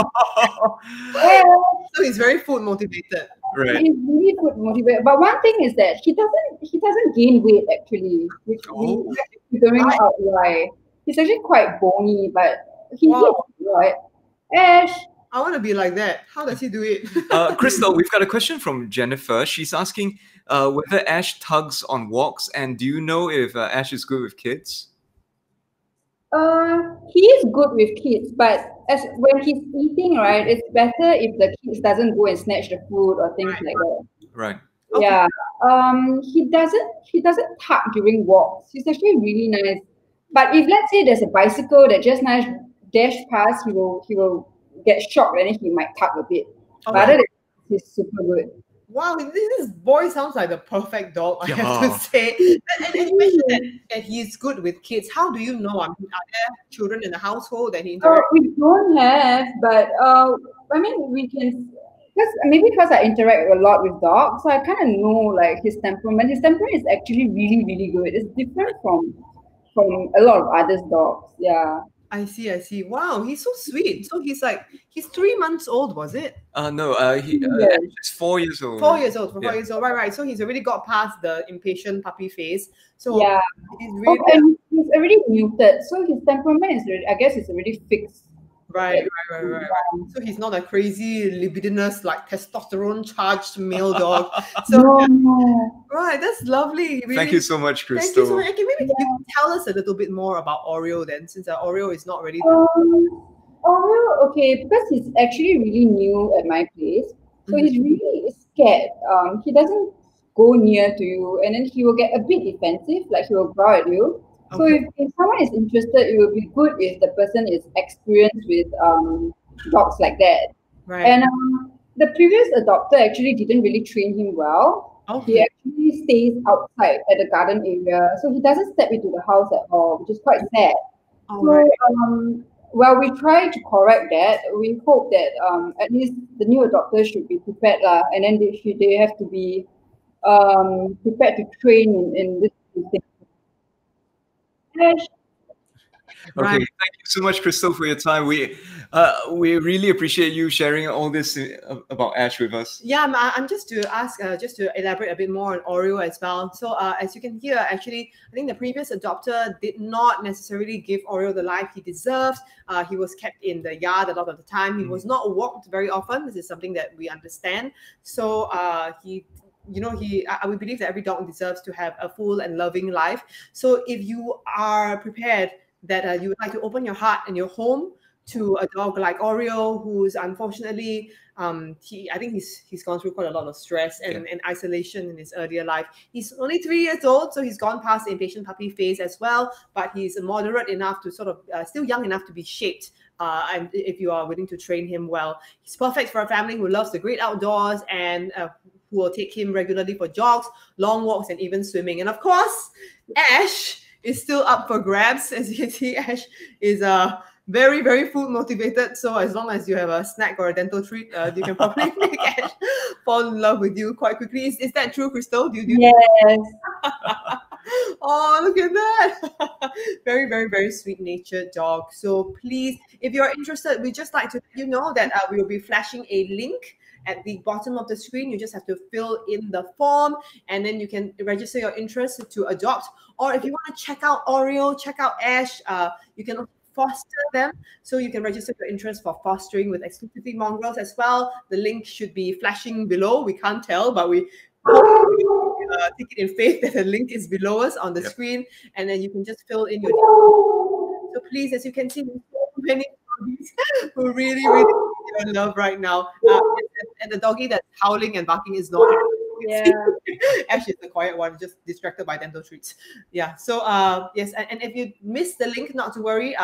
S1: So he's very food motivated.
S2: Right.
S5: He's really food motivated. But one thing is that he doesn't gain weight actually, which we figuring out why. He's actually quite bony, but he eats a lot. Ash.
S1: I want to be like that. How does he do it?
S2: Crystal, we've got a question from Jennifer. She's asking whether Ash tugs on walks, and do you know if Ash is good with kids?
S5: He is good with kids, but when he's eating, right, it's better if the kids doesn't go and snatch the food or things like that.
S2: Right.
S1: Okay.
S5: Yeah. He doesn't tug during walks. He's actually really nice. But if let's say there's a bicycle that just nice dash past, he will get shocked and then he might tug a bit. But other than that, he's super good.
S1: Wow, this boy sounds like the perfect dog, I have to say. And you mentioned that he's good with kids. How do you know? I mean, are there children in the household that he interacts with?
S5: We don't have, but I mean, we can, because I interact a lot with dogs, so I kind of know like his temperament. His temperament is actually really, really good. It's different from a lot of other dogs. Yeah.
S1: I see. Wow, he's so sweet. So he's 3 months old, was it?
S2: No, he's 4 years old.
S1: 4 years old. 4 years old. Right. So he's already got past the impatient puppy phase. So
S5: yeah,
S1: he's really.
S5: And he's already muted, so his temperament is already, I guess, it's already fixed.
S1: Right. So he's not a crazy, libidinous, like testosterone-charged male dog. So
S5: No.
S1: right, that's lovely. Really.
S2: Thank you so much,
S1: Thank
S2: Crystal.
S1: you so much. Okay, maybe you can tell us a little bit more about Oreo then, since Oreo is not ready.
S5: Oreo, okay, because he's actually really new at my place, so he's really scared. He doesn't go near to you, and then he will get a bit defensive, like he will growl at you. So if someone is interested, it would be good if the person is experienced with dogs like that.
S1: Right.
S5: And the previous adopter actually didn't really train him well. He actually stays outside at the garden area, so he doesn't step into the house at all, which is quite sad. Well, we try to correct that. We hope that at least the new adopters should be prepared, and then they have to be prepared to train in this thing.
S2: Okay, thank you so much, Crystal, for your time. We really appreciate you sharing all this about Ash with us.
S1: Yeah, I'm just to ask, just to elaborate a bit more on Oreo as well. So as you can hear, actually, I think the previous adopter did not necessarily give Oreo the life he deserves. He was kept in the yard a lot of the time. He was not walked very often. This is something that we understand. So we believe that every dog deserves to have a full and loving life. So if you are prepared that you would like to open your heart and your home to a dog like Oreo, who's unfortunately, I think he's gone through quite a lot of stress and isolation in his earlier life. He's only 3 years old, so he's gone past the impatient puppy phase as well, but he's moderate enough to sort of, still young enough to be shaped. And if you are willing to train him well, he's perfect for a family who loves the great outdoors and who will take him regularly for jogs, long walks, and even swimming. And of course, Ash is still up for grabs. As you can see, Ash is very, very food motivated. So as long as you have a snack or a dental treat, you can probably make Ash fall in love with you quite quickly. Is that true, Crystal?
S5: Yes.
S1: Oh, look at that. Very, very, very sweet-natured dog. So please, if you're interested, we just like to let you know that we will be flashing a link at the bottom of the screen. You just have to fill in the form, and then you can register your interest to adopt. Or if you want to check out Oreo, check out Ash, you can foster them. So you can register your interest for fostering with Exclusively Mongrels as well. The link should be flashing below. We can't tell, but we take it in faith that the link is below us on the screen, and then you can just fill in your details. So please, as you can see, there's so many doggies who really, really need your love right now. And the doggy that's howling and barking is not.
S5: Yeah.
S1: Ash is the quiet one, just distracted by dental treats. Yeah. So yes, and if you missed the link, not to worry.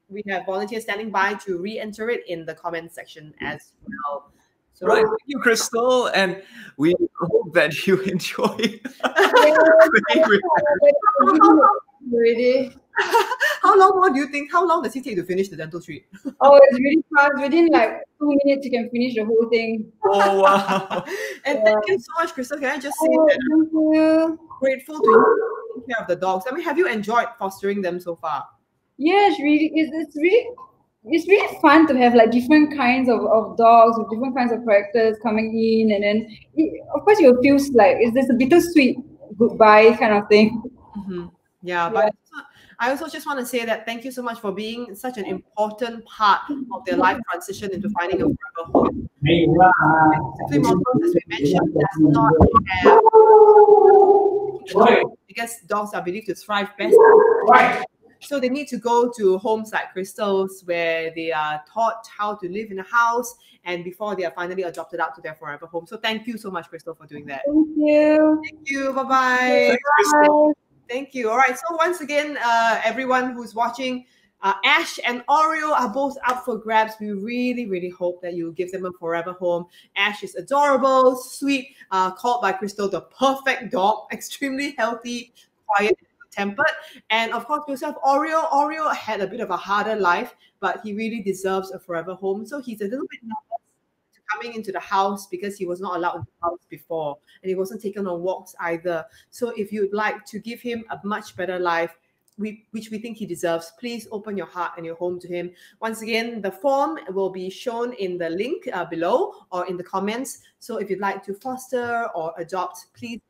S1: We have volunteers standing by to re-enter it in the comment section as well. So,
S2: right, thank you, Crystal, and we hope that you enjoy.
S5: Really?
S1: How long more do you think? How long does it take to finish the dental treat?
S5: Oh, it's really fast. Within like 2 minutes, you can finish the whole thing.
S2: Oh, wow.
S1: And thank you so much, Crystal. Can I just say that
S5: thank you.
S1: Grateful to you for taking care of the dogs. I mean, have you enjoyed fostering them so far?
S5: Yes, really. It's really fun to have like different kinds of dogs with different kinds of characters coming in, and then of course you feel like it's a bittersweet goodbye kind of thing.
S1: Yeah, but I also just want to say that thank you so much for being such an important part of their life transition into finding a forever home. Simply Mongrels, as we mentioned, does not have because dogs are believed to thrive best. So they need to go to homes like Crystal's, where they are taught how to live in a house, and before they are finally adopted out to their forever home. So thank you so much, Crystal, for doing that.
S5: Thank you.
S1: Thank you. Bye-bye.
S2: Thanks, Crystal.
S1: Thank you. All right. So once again, everyone who's watching, Ash and Oreo are both up for grabs. We really, really hope that you give them a forever home. Ash is adorable, sweet, called by Crystal the perfect dog, extremely healthy, quiet, tempered. And of course, we also have Oreo. Oreo had a bit of a harder life, but he really deserves a forever home. So he's a little bit nervous coming into the house because he was not allowed in the house before, and he wasn't taken on walks either. So if you'd like to give him a much better life, which we think he deserves, please open your heart and your home to him. Once again, the form will be shown in the link below or in the comments. So if you'd like to foster or adopt, please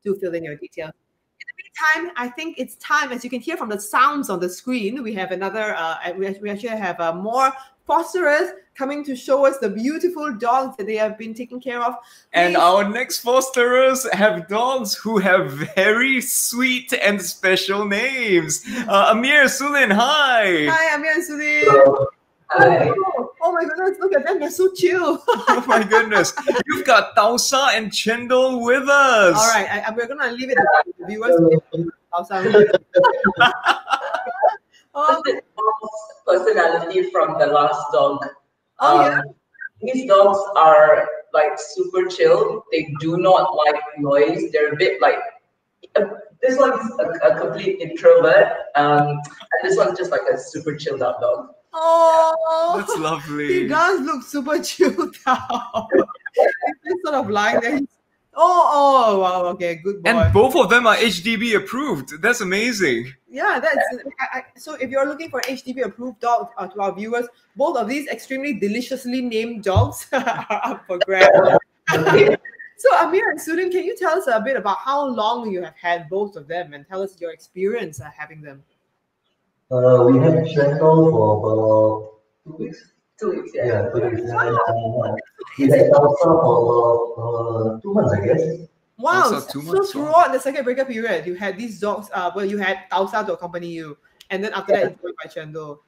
S1: do fill in your details. In the meantime, I think it's time, as you can hear from the sounds on the screen, we have another, we actually have more fosterers coming to show us the beautiful dogs that they have been taking care of.
S2: And our next fosterers have dogs who have very sweet and special names. Amir, Sulin, hi!
S1: Hi, Amir and Sulin. Hi. Oh my goodness, look at them, they're so chill.
S2: Oh my goodness. You've got Tausa and Chendol with us.
S1: All right, we're going to leave it to the viewers.
S6: Personality from the last dog.
S1: Yeah.
S6: These dogs are like super chill. They do not like noise. They're a bit like, this one's a complete introvert. And this one's just like a super chilled out dog.
S1: Oh,
S2: that's lovely.
S1: He does look super chilled out. He's sort of lying there. Oh, wow, okay, good boy.
S2: And both of them are HDB approved. That's amazing.
S1: Yeah, so if you're looking for an HDB approved dog to our viewers, both of these extremely deliciously named dogs are up for grabs. So Amir and Sulin, can you tell us a bit about how long you have had both of them and tell us your experience having them?
S7: We had Chendol for about 2 weeks.
S6: 2 weeks, yeah.
S7: Yeah, 2 weeks. We had Tausa for about 2 months, I guess.
S1: Wow, so throughout the circuit breaker period, you had these dogs, you had Tausa to accompany you, and then after that, it's joined by Chendol.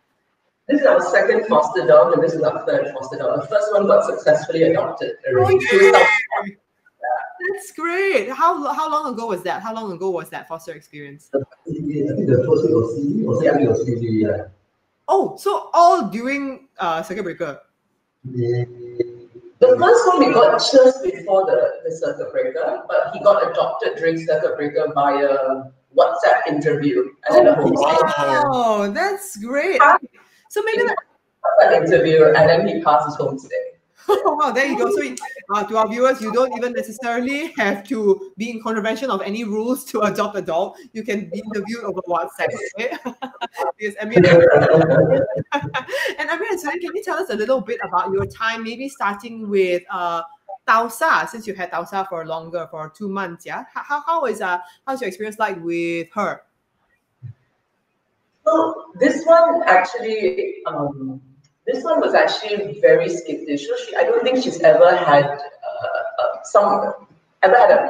S6: This is our second foster dog, and this is our third foster dog. The first one got successfully adopted already.
S1: That's great. How long ago was that? How long ago was that foster experience?
S7: I think the first week was CB, or second week was CB, yeah.
S1: Oh, so all during circuit breaker?
S7: Yeah.
S6: The first one we got just before the circuit breaker, but he got adopted during circuit breaker via WhatsApp interview.
S1: Wow, that's great. So maybe
S6: that interview, and then he passes home today.
S1: Oh, wow, there you go. So to our viewers, you don't even necessarily have to be in contravention of any rules to adopt a dog. You can be interviewed over WhatsApp. Okay? Because Amir and Amir and Sulin, can you tell us a little bit about your time, maybe starting with Tausa, since you've had Tausa for longer, for 2 months, yeah? How's your experience like with her?
S6: So this one actually, this one was actually very skittish. So I don't think she's ever had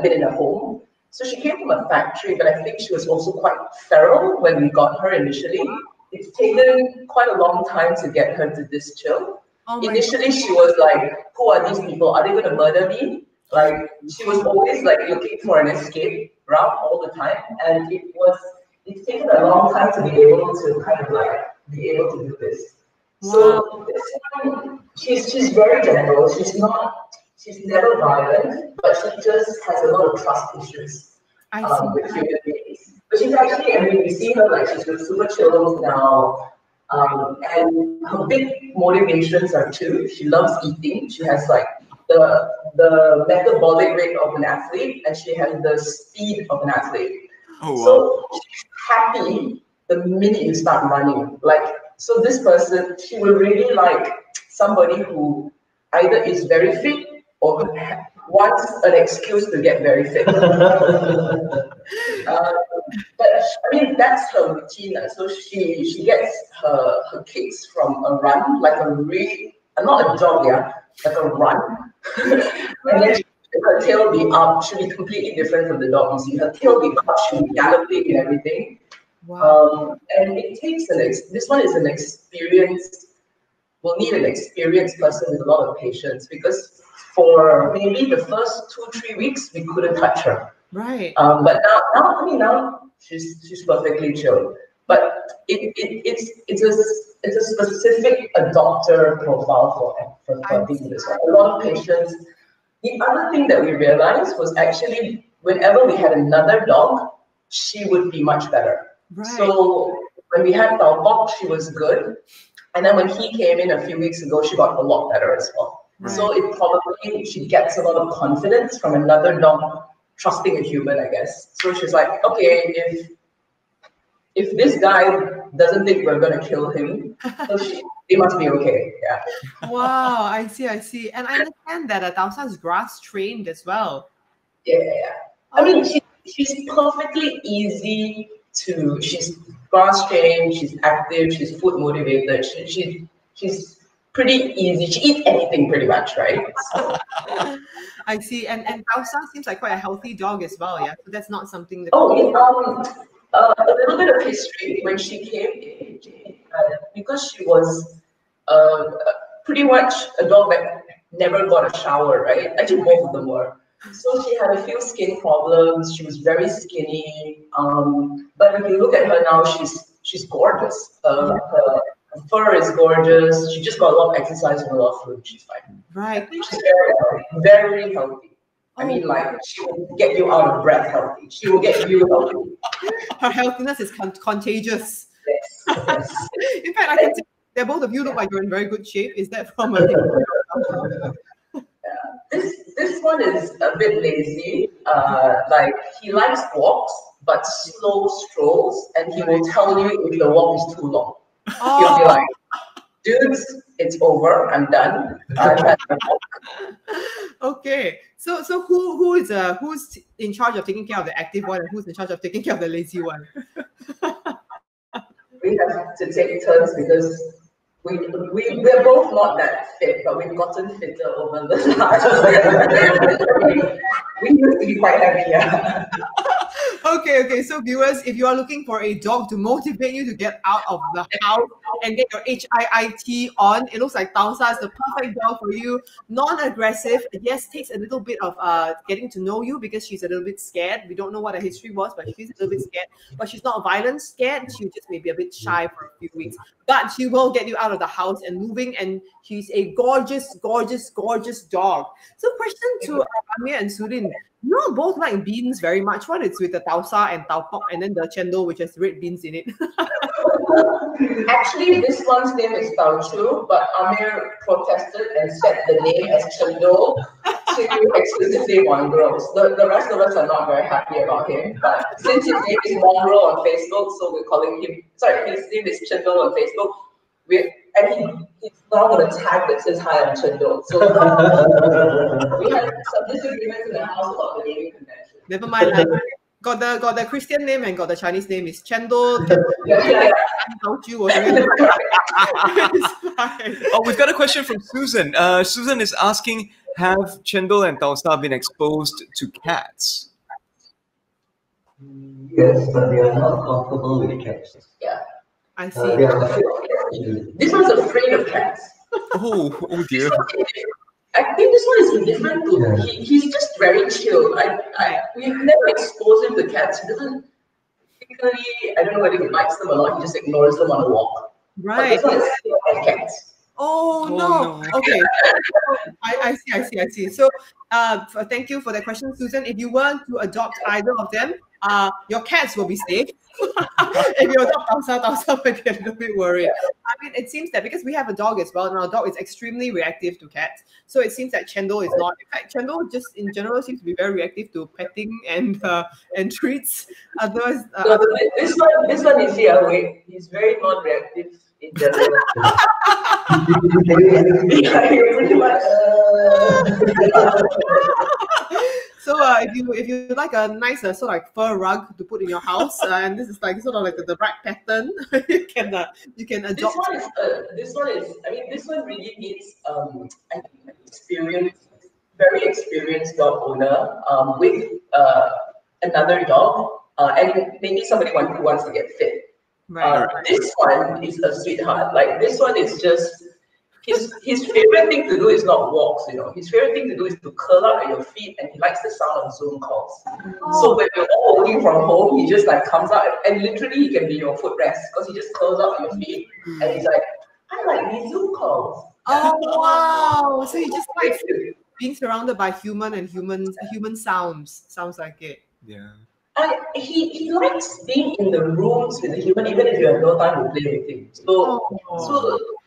S6: been in a home. So she came from a factory, but I think she was also quite feral when we got her initially. It's taken quite a long time to get her to this chill. Initially, she was like, "Who are these people? Are they going to murder me?" Like, she was always like looking for an escape route all the time, and it's taken a long time to be able to kind of like be able to do this.
S1: Wow.
S6: So this one, she's very gentle. She's never violent, but she just has a lot of trust issues with human beings. But she's actually, I mean, we see her like she's with super children now, and her big motivations are two. She loves eating. She has like the metabolic rate of an athlete, and she has the speed of an athlete.
S2: Oh, wow.
S6: So she's happy the minute you start running. Like, so this person, she will really like somebody who either is very fit or wants an excuse to get very fit. But I mean, that's her routine. So she gets her kicks from a run, like not a jog, yeah, like a run. And then her tail be up, she'll be completely different from the dog. You see, her tail be up, she'll be galloping and everything.
S1: Wow.
S6: And it takes this one is an experienced, we'll need an experienced person with a lot of patience, because for maybe the first 2-3 weeks, we couldn't touch her.
S1: Right.
S6: But now she's perfectly chill. But it's a specific adopter profile for this one. A lot of patience. The other thing that we realized was actually whenever we had another dog, she would be much better.
S1: Right.
S6: So when we had Talbot, she was good. And then when he came in a few weeks ago, she got a lot better as well. Right. So she gets a lot of confidence from another dog trusting a human, I guess. So she's like, okay, if this guy doesn't think we're going to kill him, so it must be okay. Yeah.
S1: Wow, I see. And I understand that Tausa is grass trained as well.
S6: Yeah. I mean, she's perfectly easy to. She's grass trained. She's active. She's food motivated. She's pretty easy. She eats anything pretty much, right? So,
S1: I see. And Tausa seems like quite a healthy dog as well, yeah? So that's not something that...
S6: oh, a little bit of history. When she came in, because she was pretty much a dog that never got a shower, right? Actually, both of them were. So she had a few skin problems. She was very skinny. But if you look at her now, she's gorgeous. Her fur is gorgeous. She just got a lot of exercise and a lot of food. She's fine.
S1: Right.
S6: She's very healthy. Very healthy. I mean, like, she will get you out of breath healthy. She will get you healthy.
S1: Her healthiness is contagious.
S6: Yes.
S1: In fact, I can say that both of you look like you're in very good shape. Is that from a...
S6: This one is a bit lazy. Like, he likes walks, but slow strolls, and he will tell you if the walk is too long. He'll be like, dudes, it's over. I'm done. I've had my walk.
S1: Okay. So who's in charge of taking care of the active one, and who's in charge of taking care of the lazy one?
S6: We have to take turns because we're both not that fit, but we've gotten fitter over the last. we used to be quite heavy, yeah.
S1: Okay. So viewers, if you are looking for a dog to motivate you to get out of the house and get your HIIT on, it looks like Tausa is the perfect dog for you. Non-aggressive, yes, takes a little bit of getting to know you because she's a little bit scared. We don't know what her history was, but she's a little bit scared. But she's not violent scared. She just may be a bit shy for a few weeks. But she will get you out of the house and moving, and she's a gorgeous, gorgeous, gorgeous dog. So question to Amir and Surin. You all both like beans very much. What is with the Tausa and Taupok and then the Chendol, which has red beans in it?
S6: Actually, this one's name is Tauchu, but Amir protested and set the name as Chendol to Exclusively Mongrels. The rest of us are not very happy about him, but since his name is Mongrel on Facebook, so we're calling him, sorry, his name is Chendol on Facebook, he's now got a tag that says hi, I'm Chendol. So we had some disagreements in the house about the naming convention.
S1: Never mind. Got the Christian name and got the Chinese name is Chendol.
S2: Oh, we've got a question from Susan. Susan is asking, have Chendol and Tausa been exposed to cats?
S7: Yes, but they are not comfortable with cats.
S6: Yeah.
S1: I see.
S7: They are afraid of cats.
S6: This one's afraid of cats.
S2: Oh dear.
S6: I think this one is different too. He's just very chill. We've never exposed him to cats. He doesn't particularly, I don't know whether he likes them or not, he just ignores them on a walk.
S1: Right.
S6: But this one is scared of cats.
S1: Oh no. Okay. I see. So thank you for that question, Susan. If you were to adopt either of them, your cats will be safe. If you adopt Tausa might be a little bit worried. I mean, it seems that because we have a dog as well, and our dog is extremely reactive to cats, so it seems that Chendol is not. In fact, Chendol just in general seems to be very reactive to petting and treats. Otherwise,
S6: this one is here. Wait, he's very non-reactive in general. Pretty much.
S1: So if you like a nice sort of like fur rug to put in your house, and this is like sort of like the right pattern, you can adopt.
S6: This one really needs I think very experienced dog owner with another dog, and maybe somebody who wants to get fit.
S1: Right.
S6: This one is a sweetheart. Like, this one is just his favorite thing to do is not walks, His favorite thing to do is to curl up at your feet, and he likes the sound of Zoom calls. So when you're all working from home, he just like comes out, and literally he can be your footrest because he just curls up at your feet, and he's like, I like these Zoom calls.
S1: Oh wow! So he just likes being surrounded by human sounds. Sounds like it.
S2: Yeah.
S6: He likes being in the rooms with the human, even if you have no time to play with him. So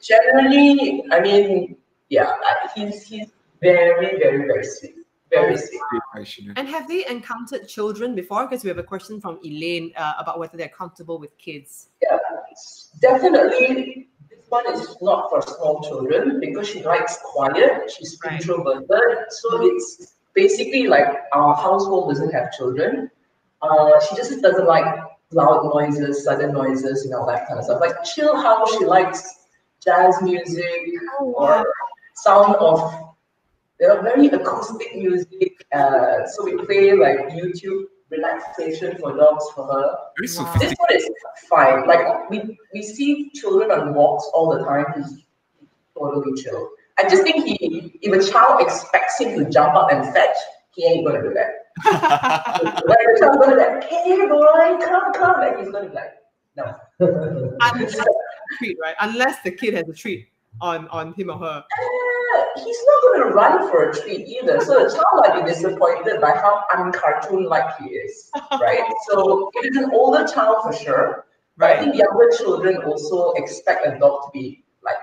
S6: generally, I mean, yeah, he's very, very, very sweet. Very sweet.
S1: And have they encountered children before? Because we have a question from Elaine about whether they're comfortable with kids.
S6: Yeah, definitely. This one is not for small children because she likes quiet. She's introverted. So it's basically like our household doesn't have children. She just doesn't like loud noises, sudden noises, all that kind of stuff. Like chill house, she likes jazz music or sound of very acoustic music. So we play like YouTube relaxation for dogs for her.
S2: Very
S6: This
S2: sophisticated.
S6: one is fine. Like we see children on walks all the time. He's totally chill. I just think if a child expects him to jump up and fetch, he ain't gonna do that. Like the child's gonna be like, hey boy, come, like he's gonna be like, no.
S1: Unless treat, right? Unless the kid has a treat on him or her.
S6: He's not going to run for a treat either. So the child might be disappointed by how uncartoon-like he is, right? So if it's an older child for sure, but I think younger children also expect a dog to be like,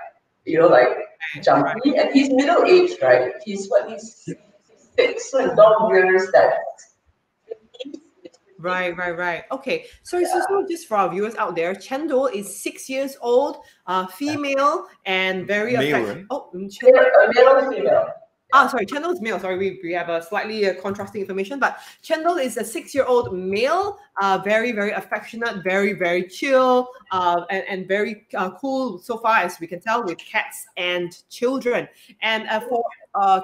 S6: like jumpy. And he's middle-aged, right? He's 6, so in dog years that.
S1: Right. Okay. So just for our viewers out there, Chendol is 6 years old, female, and very affectionate. Oh,
S6: male and female.
S1: Sorry, Chendol is male. Sorry, we have a slightly contrasting information, but Chendol is a 6-year-old male, very, very affectionate, very, very chill, and very cool so far as we can tell with cats and children. And for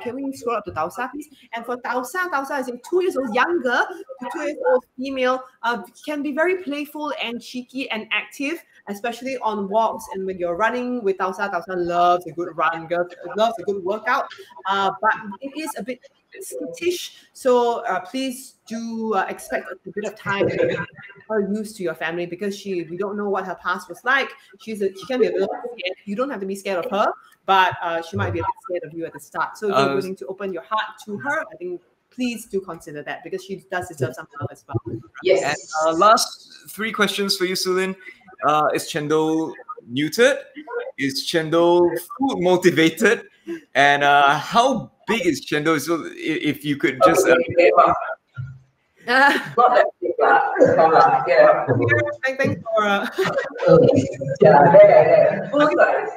S1: can we scroll up to Tausa, please? And for Tausa is 2 years old, younger, 2 years old female, can be very playful and cheeky and active, especially on walks and when you're running with Tausa. Tausa loves a good run, loves a good workout, but it is a bit skittish, so please do expect a bit of time to get her used to your family, because we don't know what her past was like. She can be a little scared. You don't have to be scared of her, but she might be a bit scared of you at the start. So if you're willing to open your heart to her, I think please do consider that, because she does deserve some love as well.
S6: Yes.
S2: And last 3 questions for you, Sulin. Is Chendol neutered? Is Chendol food motivated? And how big is Chendol? So if you could just
S6: not that big, yeah.
S1: Thanks for
S6: yeah. Full size.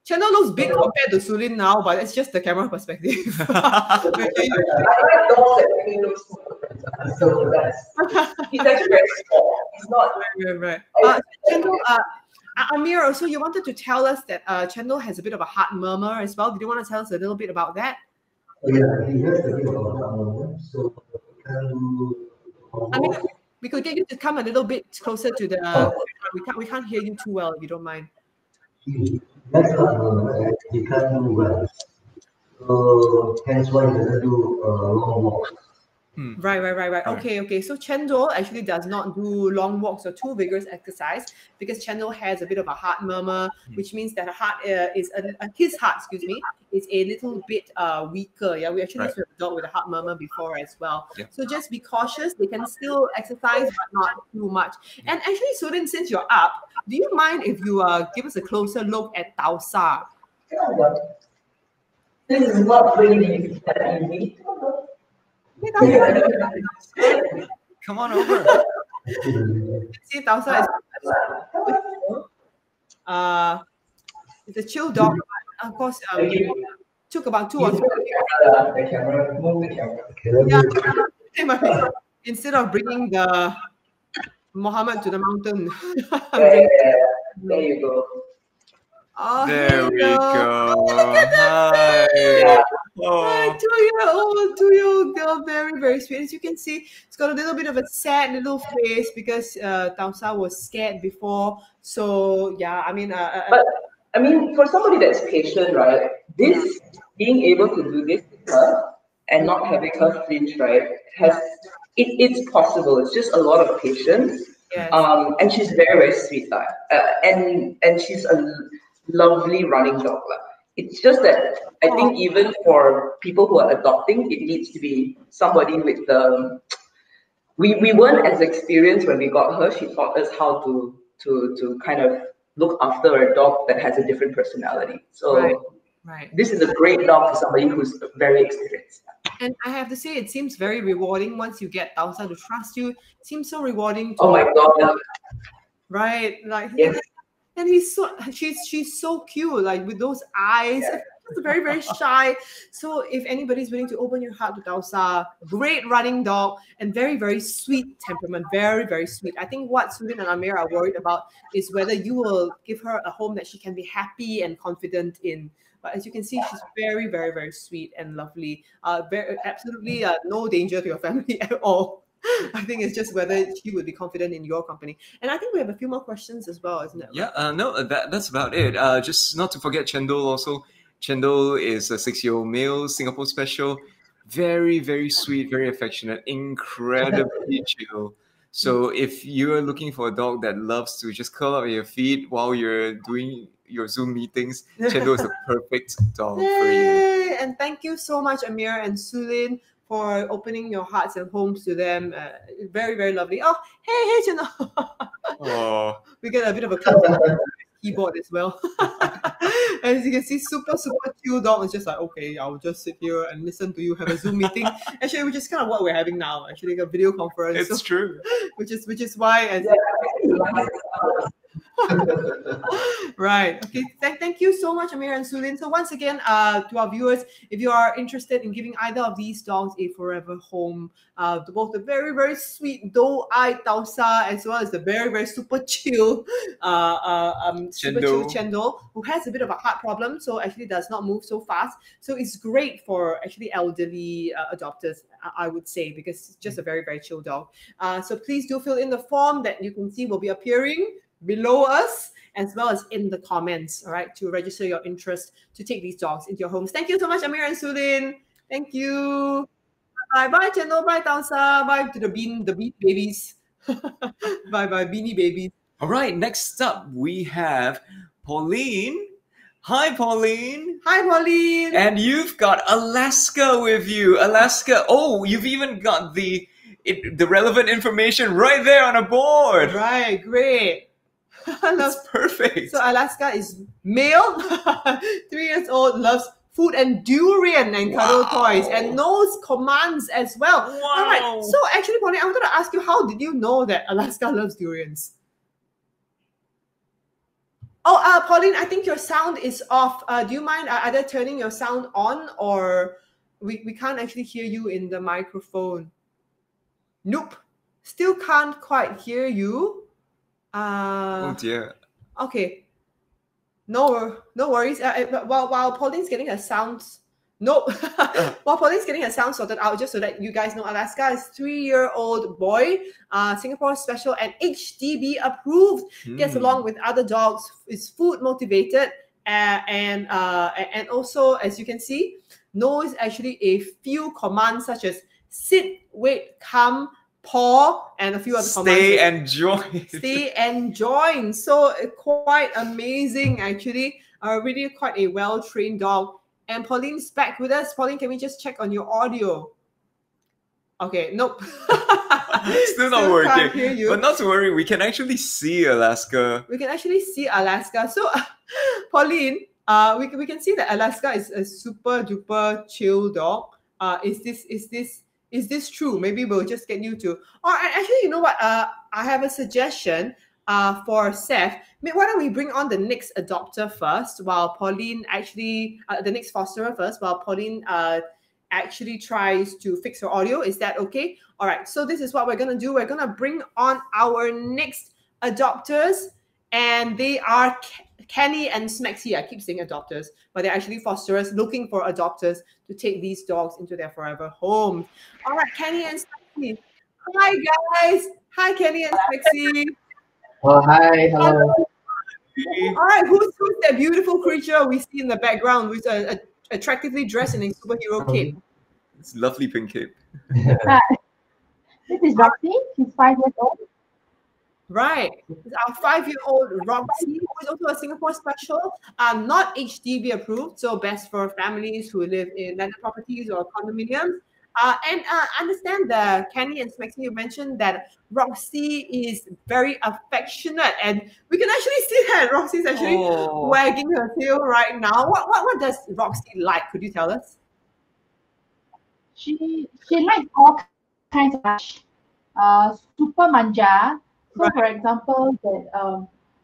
S1: Chendol looks big compared to Sulin now, but it's just the camera perspective.
S6: I like dogs that really look small. So he's actually very small. He's not
S1: right. Chendol, Amir, also you wanted to tell us that Chendol has a bit of a heart murmur as well. Did you want to tell us a little bit about that?
S7: Yeah, he has a bit of a heart murmur, so
S1: I mean, we could get you to come a little bit closer to the. We can't hear you too well, if you don't mind.
S7: He has a heart murmur and he can't do well. So hence why he doesn't do long walks.
S1: Right. Okay. So Chendol actually does not do long walks or too vigorous exercise, because Chendol has a bit of a heart murmur, which means that his heart, is a little bit weaker. Yeah, we actually saw a dog with a heart murmur before as well. Yeah. So just be cautious. They can still exercise, but not too much. And actually, Sulin, since you're up, do you mind if you give us a closer look at Tausa?
S6: This is not really that easy.
S2: Come on over.
S1: See, Tausa is a chill dog. Of course, took about 2 or 3.
S6: The camera, move the camera.
S1: Yeah. Instead of bringing the Muhammad to the mountain.
S6: There you go.
S1: Oh,
S2: There we go.
S1: Look at that.
S2: Hi.
S1: Oh. 2-year-old girl, very, very sweet. As you can see, it's got a little bit of a sad little face because Tausa was scared before. So yeah, I mean,
S6: but I mean, for somebody that's patient, right? This being able to do this with her and not having her flinch, right? It's possible. It's just a lot of patience.
S1: Yes.
S6: And she's very, very sweet, and she's a lovely running dog. It's just that I think even for people who are adopting, it needs to be somebody with the. We weren't as experienced when we got her. She taught us how to kind of look after a dog that has a different personality. So this is a great dog for somebody who's very experienced.
S1: And I have to say, it seems very rewarding once you get Tausa to trust you. It seems so rewarding.
S6: Oh my God!
S1: Right, like
S6: yes.
S1: And she's so cute, like with those eyes. just very, very shy. So if anybody's willing to open your heart to Tausa, great running dog and very, very sweet temperament, very, very sweet. I think what Sulin and Amir are worried about is whether you will give her a home that she can be happy and confident in. But as you can see, she's very, very, very sweet and lovely. Absolutely no danger to your family at all. I think it's just whether she would be confident in your company. And I think we have a few more questions as well, isn't it?
S2: Yeah, no, that's about it. Just not to forget Chendol also. Chendol is a 6-year-old male, Singapore special. Very, very sweet, very affectionate, incredibly chill. So if you're looking for a dog that loves to just curl up at your feet while you're doing your Zoom meetings, Chendol is the perfect dog for you.
S1: And thank you so much, Amir and Sulin, for opening your hearts and homes to them. Very, very lovely. Oh, hey, Chendol.
S2: Oh.
S1: We get a bit of a keyboard as well. As you can see, super, super chill dog. It's just like, okay, I'll just sit here and listen to you have a Zoom meeting. Actually, which is kind of what we're having now. Actually, like a video conference.
S2: It's true.
S1: Which is why, as right. Okay. Thank you so much, Amir and Sulin. So once again, to our viewers, if you are interested in giving either of these dogs a forever home, both the very, very sweet doe-eyed Tausa as well as the very, very super chill Chendol, who has a bit of a heart problem, so actually does not move so fast. So it's great for actually elderly adopters, I would say, because it's just a very, very chill dog. So please do fill in the form that you can see will be appearing below us, as well as in the comments, all right, to register your interest to take these dogs into your homes. Thank you so much, Amir and Sulin. Thank you. Bye, Chendol. Bye, Tausa. Bye to the bean babies. Bye, beanie babies.
S2: All right, next up we have Pauline. Hi, Pauline.
S1: Hi, Pauline.
S2: And you've got Alaska with you. Alaska. Oh, you've even got the relevant information right there on a board.
S1: Right, great.
S2: That's perfect.
S1: So Alaska is male, 3 years old, loves food and durian and cuddle toys, and knows commands as well.
S2: Wow.
S1: All right. So actually, Pauline, I wanted to ask you, how did you know that Alaska loves durians? Oh, Pauline, I think your sound is off. Do you mind either turning your sound on, or we can't actually hear you in the microphone? Nope. Still can't quite hear you.
S2: Oh dear.
S1: Okay. No worries. While Pauline's getting her sounds, while Pauline's getting her sound sorted out, just so that you guys know, Alaska is 3-year-old boy, Singapore special and HDB approved. Gets along with other dogs. Is food motivated, and also, as you can see, knows actually a few commands such as sit, wait, come, paw, and a few other commands.
S2: Stay and join.
S1: Stay and join. So quite amazing, actually. Really quite a well-trained dog. And Pauline's back with us. Pauline, can we just check on your audio? Okay, nope.
S2: Still not working.
S1: Can't hear you.
S2: But not to worry, we can actually see Alaska.
S1: We can actually see Alaska. So, Pauline, we can see that Alaska is a super duper chill dog. Is this true? Maybe we'll just get you to. Or actually, you know what? I have a suggestion for Seth. Why don't we bring on the next adopter first, while Pauline actually, the next fosterer first, while Pauline actually tries to fix her audio. Is that okay? All right. So this is what we're gonna do. We're gonna bring on our next adopters, and they are Kenny and Smexy. I keep saying adopters, but they're actually fosterers looking for adopters to take these dogs into their forever homes. All right, Kenny and Smexy. Hi, guys. Hi, Kenny and Smexy.
S8: Oh, hi. Hello.
S1: All right, who's that beautiful creature we see in the background with attractively dressed in a superhero cape?
S2: It's lovely pink cape.
S5: This is Roxie. She's 5 years old.
S1: Right. It's our 5-year-old Roxie, who is also a Singapore special, not HDB approved, so best for families who live in landed properties or condominiums. Understand that Kenny and Smexy, you mentioned that Roxie is very affectionate, and we can actually see that Roxie's actually wagging her tail right now. What does Roxie like? Could you tell us?
S5: She likes all kinds of super manja. So, for example,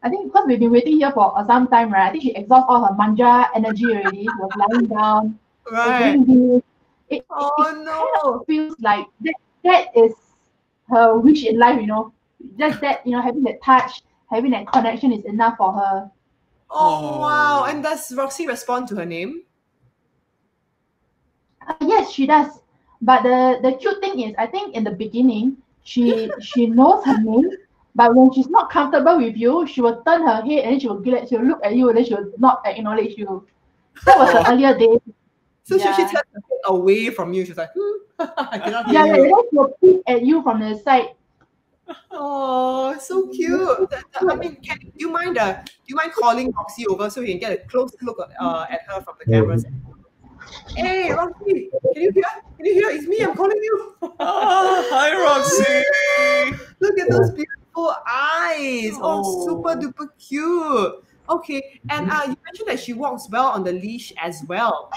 S5: that
S9: I think because we've been waiting here for some time, right? I think she exhausted all her manja energy already. She was lying down.
S1: Right.
S9: It
S1: Oh
S9: kind
S1: no.
S9: of feels like that is her wish in life, Just that, having that touch, having that connection is enough for her.
S1: Oh wow. And does Roxie respond to her name?
S9: Yes, she does. But the cute thing is, I think in the beginning, she knows her name, but when she's not comfortable with you, she will turn her head and then she'll look at you and then she will not acknowledge you. That was the earlier days.
S1: So she turns her head away from you. She's like, I cannot hear
S9: Yeah,
S1: you.
S9: then she'll peek at you from the side.
S1: Oh, so cute. I mean, do you mind calling Roxie over so we can get a close look at her from the cameras? Hey, Roxie, can you hear? Can you hear? It's me. I'm calling you.
S2: Hi, Roxie.
S1: Look at those beautiful eyes. Oh, super duper cute. Okay, and you mentioned that she walks well on the leash as well.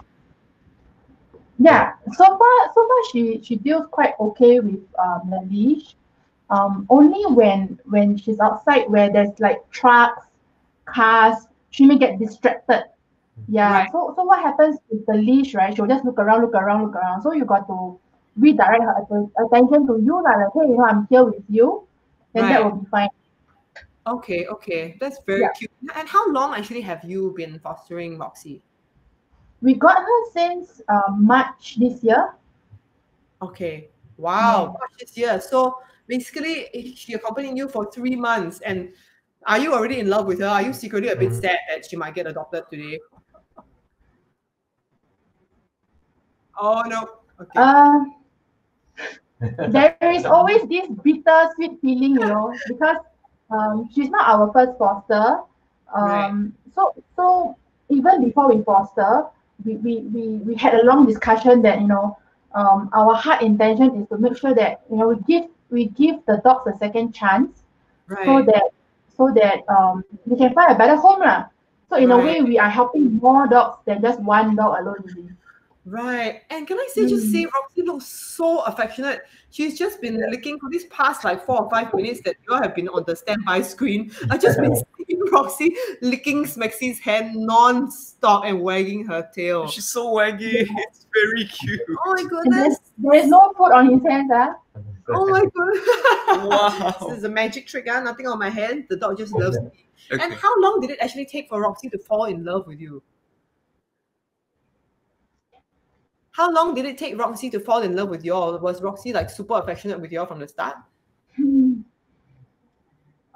S9: Yeah, so far she deals quite okay with the leash. Only when she's outside where there's like trucks, cars, she may get distracted. Yeah.
S1: Right.
S9: So what happens with the leash, right? She'll just look around. So you got to redirect her attention to you, like, hey, I'm here with you. Then that will be fine.
S1: Okay. That's very cute. And how long actually have you been fostering Roxie?
S9: We got her since March this year.
S1: Okay. Wow. March this year. So basically, she accompanied you for 3 months. And are you already in love with her? Are you secretly a bit sad that she might get adopted today? Oh no. Okay.
S9: There is always this bittersweet feeling, because she's not our first foster. So even before we foster, we had a long discussion that our heart intention is to make sure that we give the dogs a second chance, so that we can find a better home lah. So in a way, we are helping more dogs than just one dog alone.
S1: Right. And can I just say, Roxie looks so affectionate. She's just been licking for these past like 4 or 5 minutes that you all have been on the standby screen. I've just been seeing Roxie licking Smexy's hand non-stop and wagging her tail.
S2: She's so waggy. It's very cute.
S1: Oh my goodness.
S9: There's no food on his hands,
S1: Oh my goodness.
S2: Wow.
S1: This is a magic trick, nothing on my hand. The dog just loves me. Okay. And how long did it actually take for Roxie to fall in love with you? How long did it take Roxie to fall in love with you all? Was Roxie like super affectionate with you all from the start?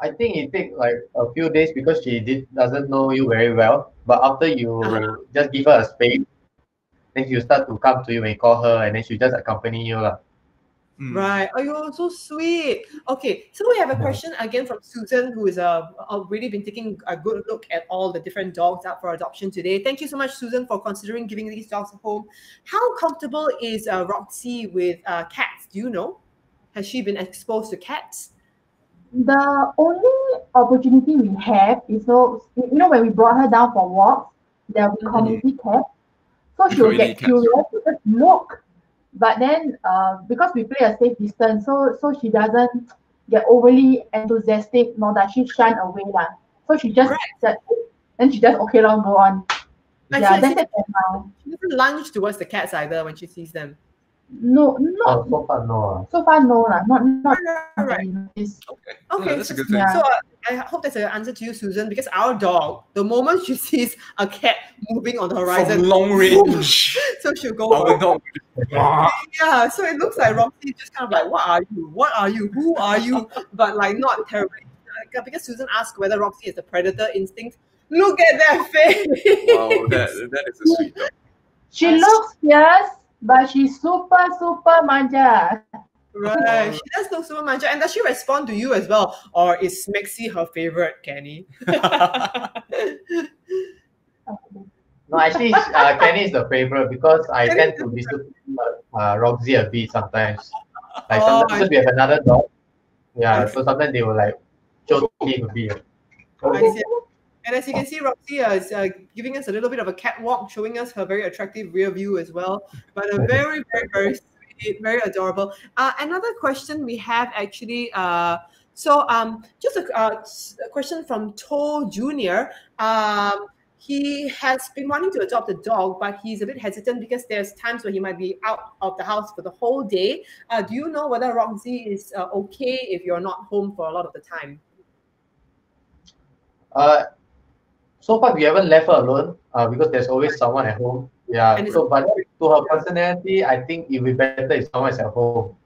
S8: I think it takes like a few days because she doesn't know you very well. But after you just give her a space, then she'll start to come to you when you call her, and then she'll just accompany you.
S1: Right. Oh, you're so sweet. Okay, so we have a question again from Susan, who is really been taking a good look at all the different dogs up for adoption today. Thank you so much, Susan, for considering giving these dogs a home. How comfortable is Roxie with cats? Do you know? Has she been exposed to cats?
S9: The only opportunity we have is when we brought her down for walks, there will be community cats. So she will get curious to just look. But then, because we play a safe distance, so she doesn't get overly enthusiastic, nor does she shun away lah. So she just then she just go on.
S1: Yeah, that's it. She doesn't lunge towards the cats either when she sees them.
S9: No,
S8: so far no.
S9: So far no lah. Not
S1: right. Okay,
S2: that's a good thing.
S1: So I hope that's an answer to you, Susan, because our dog, the moment she sees a cat moving on the horizon,
S2: from long range,
S1: so she'll go.
S2: Our dog.
S1: Yeah, so it looks like Roxie just kind of like, what are you? What are you? Who are you? But like not terribly. Because Susan asked whether Roxie is the predator instinct. Look at that face.
S2: Wow, that is a sweet dog.
S9: She looks fierce, but she's super manja.
S1: Right, she does look super manja. And does she respond to you as well? Or is Smexy her favorite, Kenny?
S8: No, actually, Kenny is the favorite because I tend to discipline Roxie a bit sometimes. Like sometimes we have another dog. Yeah, so sometimes they will like choke him a bit.
S1: I see. And as you can see, Roxie is giving us a little bit of a catwalk, showing us her very attractive rear view as well. But a very, very, very sweet, very adorable. Another question we have actually, So just a question from Toe Jr. He has been wanting to adopt a dog, but he's a bit hesitant because there's times where he might be out of the house for the whole day. Do you know whether Roxie is okay if you're not home for a lot of the time?
S8: So far we haven't left her alone because there's always someone at home. Yeah. So, but to her personality, I think it would be better if someone is at home.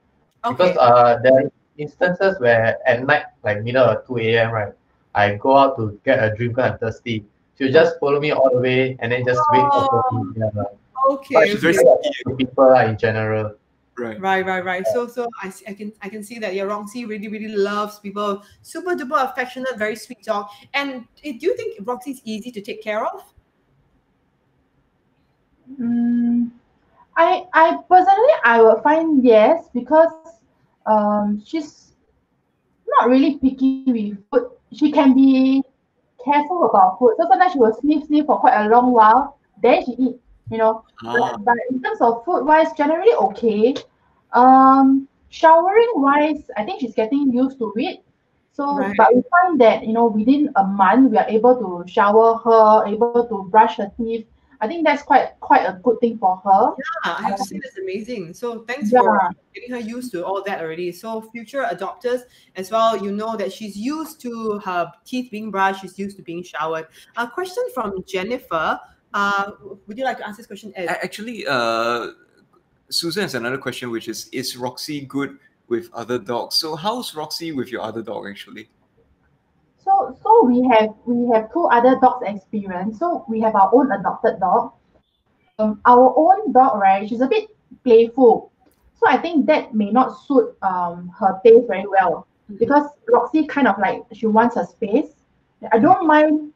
S8: Because there are instances where at night, like middle of 2 a.m., right, I go out to get a drink because I'm thirsty. She'll just follow me all the way and then just wait for me. Yeah.
S1: Okay.
S8: But she's very people in general.
S1: Right. So I can see that Roxie really loves people. Super duper affectionate, very sweet dog. And do you think Roxie's easy to take care of?
S9: I personally I would find yes, because she's not really picky with food. She can be careful about food. So sometimes she will sniff for quite a long while, then she eat, you know. But in terms of food wise, generally okay. Showering wise, I think she's getting used to it. So but we find that, you know, within a month we are able to shower her, able to brush her teeth. I think that's quite a good thing for her.
S1: Yeah, I have to say that's amazing. So thanks for getting her used to all that already. So future adopters as well, you know that she's used to her teeth being brushed, she's used to being showered. A question from Jennifer. Would you like to answer this question, Ed?
S2: Actually, Susan has another question, which is Roxie good with other dogs? So how's Roxie with your other dog actually?
S9: So we have 2 other dogs experience. So we have our own adopted dog. Our own dog, right? She's a bit playful. So I think that may not suit her taste very well, because Roxie kind of like she wants her space. I don't mind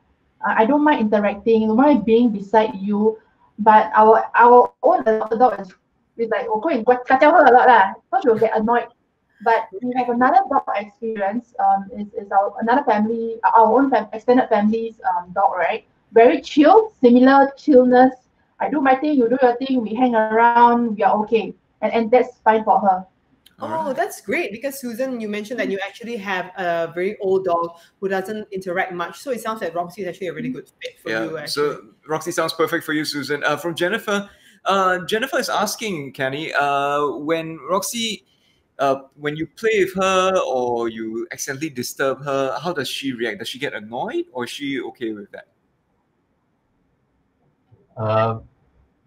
S9: interacting, I don't mind being beside you, but our own adopted dog is like go and kacau her a lot lah. So she will get annoyed. But we have another dog experience. Is our another family, our own extended family's dog, right? Very chill, similar chillness. I do my thing, you do your thing. We hang around, we are okay, and that's fine for her.
S1: Oh, that's great, because Susan, you mentioned that you actually have a very old dog who doesn't interact much. So it sounds like Roxie is actually a really good fit for you. Actually.
S2: So Roxie sounds perfect for you, Susan. From Jennifer, Jennifer is asking, Kenny, when Roxie, when you play with her or you accidentally disturb her, how does she react? Does she get annoyed, or is she okay with that?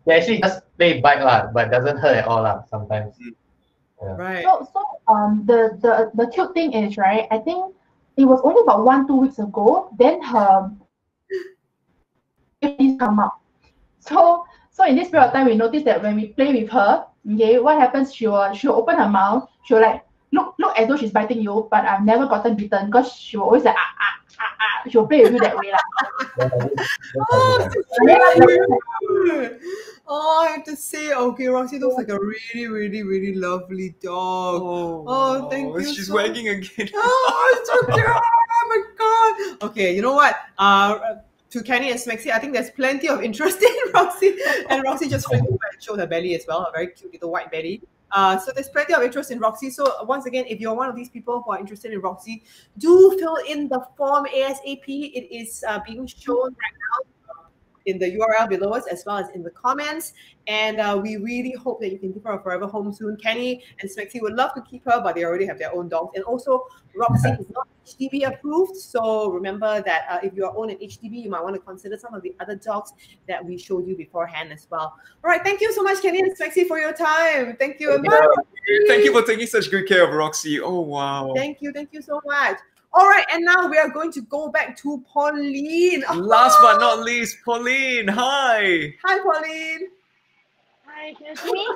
S8: They actually just play bite lah, but doesn't hurt at all lah sometimes. Yeah.
S1: Right.
S9: So the cute thing is, right, I think it was only about 1-2 weeks ago, then her come out. So in this period of time, we noticed that when we play with her, okay, what happens? She'll open her mouth. She'll like look as though she's biting you, but I've never gotten bitten because she will always like she'll play with you that way
S1: Oh, I have to say, okay, Roxie looks like a really lovely dog. Oh, thank you.
S2: She's wagging again.
S1: Oh, it's so cute. Oh my god. Okay, you know what? To Kenny and Smexy, I think there's plenty of interest in Roxie, and Roxie just showed her belly as well, a very cute little white belly. So there's plenty of interest in Roxie. So once again, if you're one of these people who are interested in Roxie, do fill in the form ASAP. It is being shown right now in the URL below us, as well as in the comments. And we really hope that you can give her a forever home soon. Kenny and Smexy would love to keep her, but they already have their own dogs. And also, Roxie is not HDB approved. So remember that if you own an HDB, you might want to consider some of the other dogs that we showed you beforehand as well. All right. Thank you so much, Kenny and Smexy, for your time. Thank you.
S2: Thank you for taking such good care of Roxie. Oh, wow.
S1: Thank you. Thank you so much. All right, and now we are going to go back to Pauline.
S2: Last but not least, Pauline. Hi.
S1: Hi, Pauline.
S10: Hi, can you see me?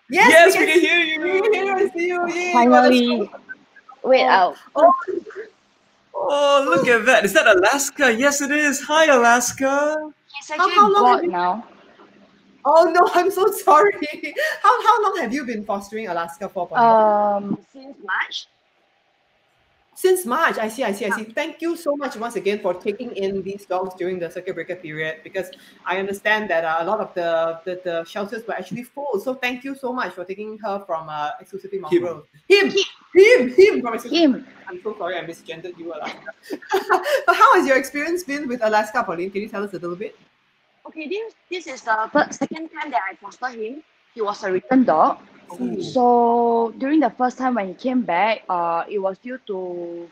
S2: Yes, we can hear you.
S1: We can hear and see you. Yay.
S10: Finally. Wait out.
S2: Oh, look at that. Is that Alaska? Yes, it is. Hi, Alaska.
S10: He's actually bored now.
S1: Oh, no, I'm so sorry. How long have you been fostering Alaska for, Pauline?
S10: Since March.
S1: Since March, I see. Thank you so much once again for taking in these dogs during the circuit breaker period, because I understand that a lot of the shelters were actually full. So thank you so much for taking her from Exclusively Mongrels. Him. Him. I'm so sorry I misgendered you, Alaska. But how has your experience been with Alaska, Pauline? Can you tell us a little bit?
S10: Okay, this is the second time that I foster him. He was a return dog.
S1: Oh.
S10: So during the first time when he came back, it was due to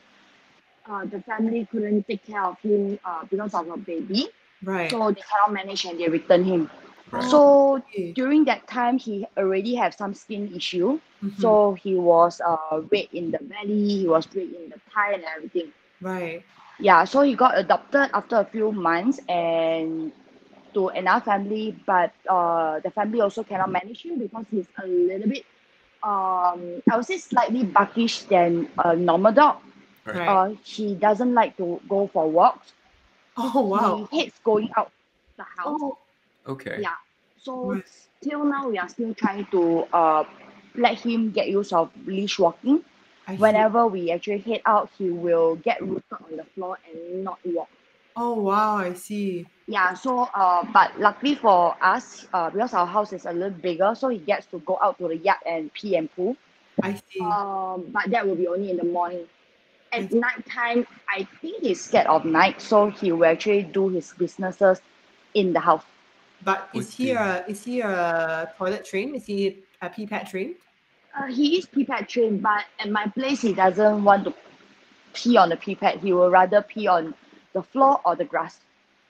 S10: the family couldn't take care of him because of a baby.
S1: Right.
S10: So they cannot manage and they returned him.
S2: Right.
S10: So
S1: okay.
S10: during that time, he already had some skin issue.
S1: Mhm.
S10: So he was red in the belly, he was red in the thigh and everything.
S1: Right.
S10: Yeah, so he got adopted after a few months and to another family, but the family also cannot manage him because he's a little bit, I would say slightly buckish than a normal dog.
S1: Right.
S10: He doesn't like to go for walks.
S1: Oh, wow.
S10: He hates going out the house.
S1: Oh,
S2: Okay.
S10: Yeah. So
S1: Right.
S10: till now we are still trying to let him get use of leash walking.
S1: I see.
S10: Whenever we actually head out, he will get rooted on the floor and not walk.
S1: Oh, wow, I see.
S10: Yeah, so but luckily for us, because our house is a little bigger, so he gets to go out to the yard and pee and poo.
S1: I see.
S10: But that will be only in the morning.
S1: I
S10: At
S1: see.
S10: night time, I think he's scared of night, so he will actually do his businesses in the house.
S1: But is he a toilet trained? Is he a pee pad trained?
S10: He is pee pad trained, but at my place he doesn't want to pee on the pee pad. He will rather pee on the floor or the grass.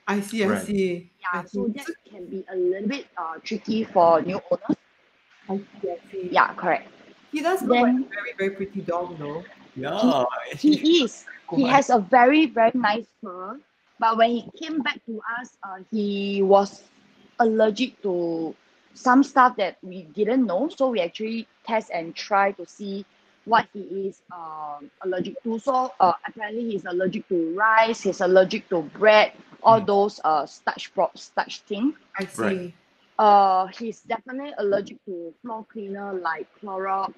S1: I see. I
S2: Right.
S1: see.
S10: Yeah,
S1: I
S10: so
S1: see.
S10: that can be a little bit tricky for new owners.
S1: I see. I see.
S10: Yeah, correct.
S1: He does look like
S10: Then
S1: a very, very pretty dog, though.
S2: Yeah.
S10: he is.
S2: Go
S10: He
S2: on.
S10: has a very, very nice fur. But when he came back to us, he was allergic to some stuff that we didn't know. So we actually test and try to see what he is allergic to. So apparently he's allergic to rice, he's allergic to bread, all those starch thing.
S1: I see.
S2: Right.
S10: He's definitely allergic to floor cleaner like Clorox,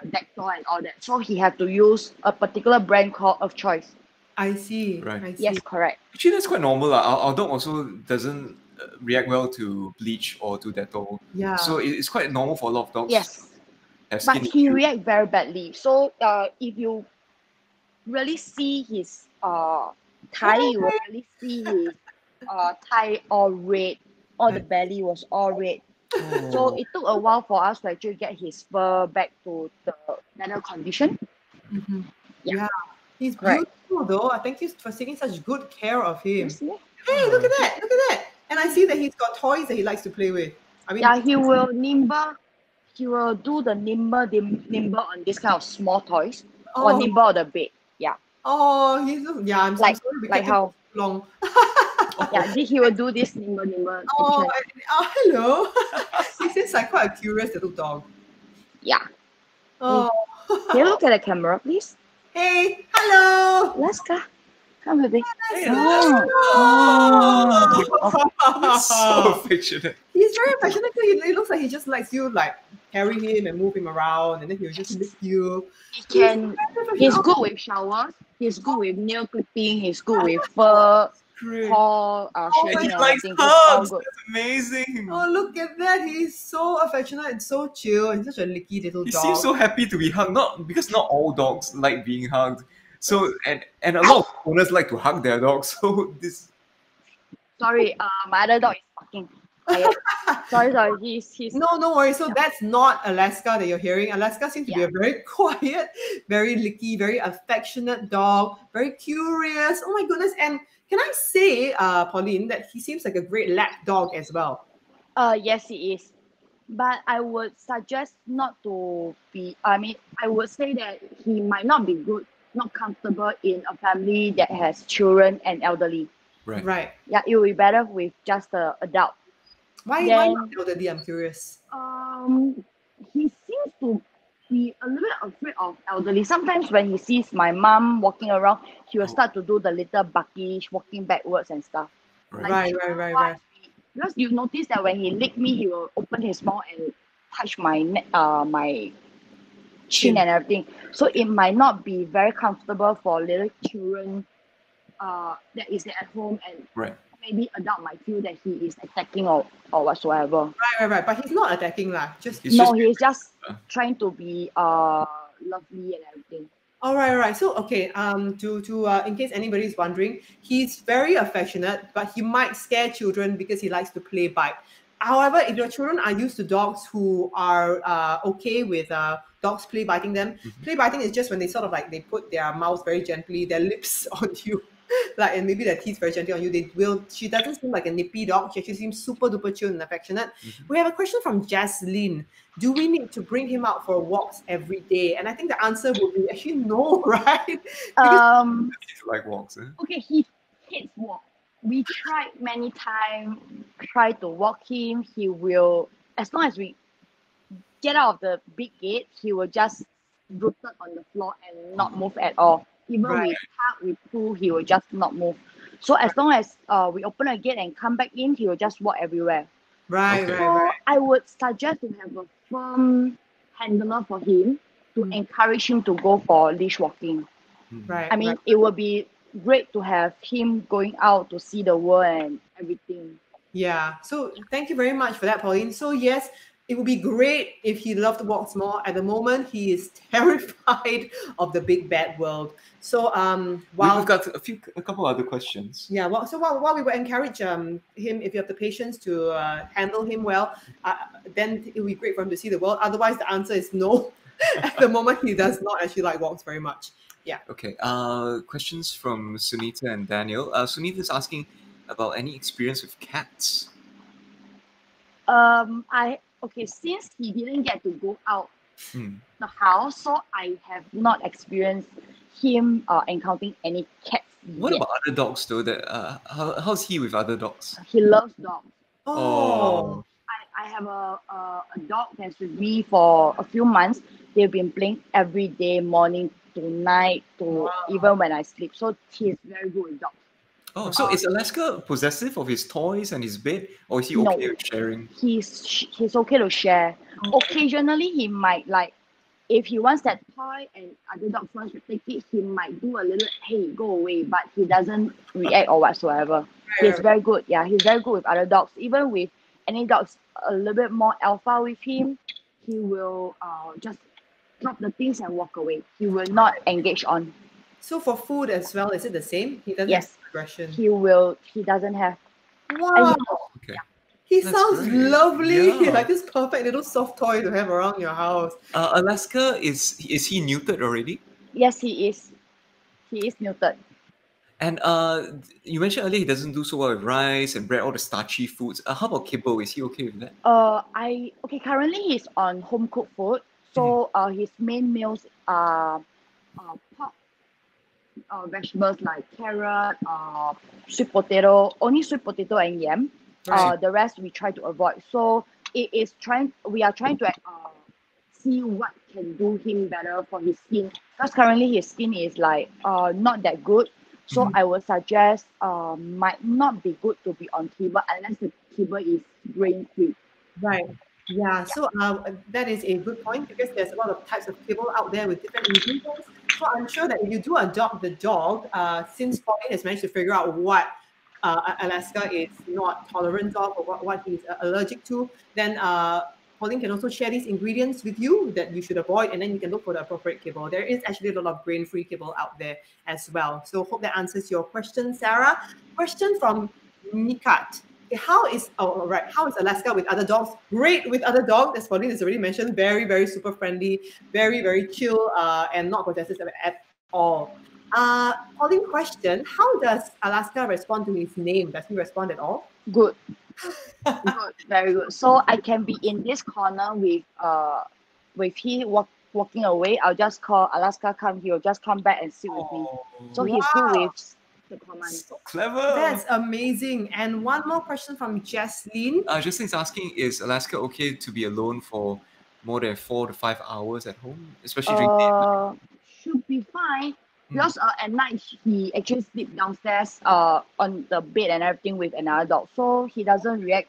S10: Dettol and all that. So he have to use a particular brand called of choice.
S1: I see.
S2: Right.
S1: I see.
S10: Yes, correct.
S2: Actually, that's quite normal. Our dog also doesn't react well to bleach or to Dettol.
S1: Yeah.
S2: So it's quite normal for a lot of dogs.
S10: Yes.
S2: Have
S10: But
S2: skin
S10: he
S2: issues.
S10: react very badly. So if you really see his thigh, you will really see his thigh all red, all the belly was all red. So it took a while for us to actually get his fur back to the better condition.
S1: Mhm.
S10: Yeah.
S1: Yeah. He's
S10: Correct.
S1: beautiful, though. Thank you for taking such good care of him.
S10: You see?
S1: Hey, look at that! Look at that! And I see that he's got toys that he likes to play with. I mean,
S10: Yeah, he will nimble. He will do the nimble on this kind of small toys or
S1: oh,
S10: nimble on the bed. Yeah,
S1: oh, he's yeah. I'm
S10: like
S1: sorry we
S10: like
S1: kept him
S10: how
S1: too long.
S10: yeah, he will do this nimble
S1: Oh,
S10: action.
S1: hello. He seems like quite a curious little dog.
S10: Yeah.
S1: Oh,
S10: Can you look at the camera, please?
S1: hey, hello.
S10: Let's go. Come with me.
S2: Hey,
S1: Oh.
S2: so affectionate.
S1: He's very affectionate. He looks like he just likes you, like carry him and move him around, and then he'll just lick you.
S10: He's good with showers. He's good with nail clipping. He's good with fur, paw, shaving
S2: He
S10: and
S2: likes
S10: everything. He's all
S2: hugs.
S10: good.
S2: That's amazing.
S1: Oh, look at that. He's so affectionate and so chill. He's such a licky little
S2: He
S1: dog.
S2: seems so happy to be hugged. Not because not all dogs like being hugged. So and a lot of owners like to hug their dogs. So this
S10: Sorry, my other dog is barking. Sorry. He's
S1: No worries. So that's not Alaska that you're hearing. Alaska seems to be
S10: Yeah.
S1: a very quiet, very licky, very affectionate dog, very curious. Oh my goodness. And can I say, Pauline, that he seems like a great lap dog as well?
S10: Yes, he is. But I would suggest not to be. I mean, I would say that he might not be good, not comfortable in a family that has children and elderly.
S1: Right.
S10: Yeah, it will be better with just the adult.
S1: Why
S10: Then-
S1: not elderly? I'm curious.
S10: He seems to be a little bit afraid of elderly. Sometimes when he sees my mom walking around, he will start to do the little buckish, walking backwards and stuff.
S1: Right.
S10: Because you notice that when he lick me, he will open his mouth and touch my neck, my chin and everything. So it might not be very comfortable for little children that is at home, and
S2: right.
S10: maybe adult might feel that he is attacking or whatsoever.
S1: Right. But he's not attacking lah. Just
S2: He's
S10: No,
S2: just
S10: he's just trying to be lovely and everything.
S1: All right. So, okay, in case anybody's wondering, he's very affectionate, but he might scare children because he likes to play bite. However, if your children are used to dogs who are okay with dogs play biting them, play biting is just when they sort of like they put their mouths very gently, their lips on you, like, and maybe their teeth very gently on you. They will. She doesn't seem like a nippy dog. She actually seems super duper chill and affectionate. We have a question from Jaslyn. Do we need to bring him out for walks every day? And I think the answer would be actually no, right? Because
S2: like walks.
S10: Okay, he hates walk. We tried many times, try to walk him. He will, as long as we get out of the big gate, he will just rooted on the floor and not move at all. Even with tug, with pull, he will just not move. So as long as we open a gate and come back in, he will just walk everywhere.
S1: Right.
S10: I would suggest to have a firm handler for him to encourage him to go for leash walking.
S1: Right.
S10: I mean, it would be great to have him going out to see the world and everything.
S1: Yeah. So thank you very much for that, Pauline. So yes, it would be great if he loved walks more. At the moment, he is terrified of the big bad world. So while
S2: we've got a couple other questions.
S1: Yeah. While we will encourage him, if you have the patience to handle him well, then it would be great for him to see the world. Otherwise, the answer is no. At the moment, he does not actually like walks very much. Yeah.
S2: Okay. Questions from Sunita and Daniel. Sunita is asking about any experience with cats.
S10: Since he didn't get to go out the house, so I have not experienced him encountering any cats.
S2: What about other dogs though? How's he with other dogs?
S10: He loves dogs.
S2: Oh.
S10: I have a dog that's with me for a few months. They've been playing every day, morning to night, to even when I sleep. So he's very good with dogs.
S2: Oh, so is Alaska possessive of his toys and his bed, or is he okay with sharing?
S10: He's okay to share. Occasionally, he might if he wants that toy and other dogs want to take it, he might do a little, hey, go away, but he doesn't react or whatsoever. He's very good. Yeah, he's very good with other dogs. Even with any dogs a little bit more alpha with him, he will just drop the things and walk away. He will not engage on.
S1: So for food as well, is it the same? He doesn't have aggression.
S10: He doesn't have.
S1: Wow.
S2: Okay.
S1: He sounds lovely.
S2: Yeah.
S1: Like this perfect little soft toy to have around your house.
S2: Alaska, is he neutered already?
S10: Yes, he is. He is neutered.
S2: And you mentioned earlier he doesn't do so well with rice and bread, all the starchy foods. How about kibble? Is he okay with that?
S10: Currently he's on home cooked food. So his main meals are pork, vegetables like carrot, sweet potato, only sweet potato and yam. The rest we try to avoid. So we are trying to see what can do him better for his skin. Because currently his skin is not that good. So I would suggest might not be good to be on kibble unless the kibble is grain free.
S1: Right. Yeah. So that is a good point because there's a lot of types of kibble out there with different ingredients. So I'm sure that if you do adopt the dog, since Pauline has managed to figure out what Alaska is not tolerant of or what he's allergic to, then Pauline can also share these ingredients with you that you should avoid, and then you can look for the appropriate kibble. There is actually a lot of grain-free kibble out there as well. So hope that answers your question, Sarah. Question from Nikat. How is Alaska with other dogs? Great with other dogs, as Pauline has already mentioned. Very, very super friendly, very, very chill, and not possessive at all. Pauline, question: how does Alaska respond to his name? Does he respond at all?
S10: Good. Good, very good. So I can be in this corner with he walking away. I'll just call Alaska, come. He will just come back and sit with me. So he's good with the command.
S2: So clever.
S1: That's amazing. And one more question from Jaslyn.
S2: Jaslyn's asking: is Alaska okay to be alone for more than 4 to 5 hours at home, especially during daytime?
S10: Should be fine. Because at night he actually sleeps downstairs on the bed and everything with another dog, so he doesn't react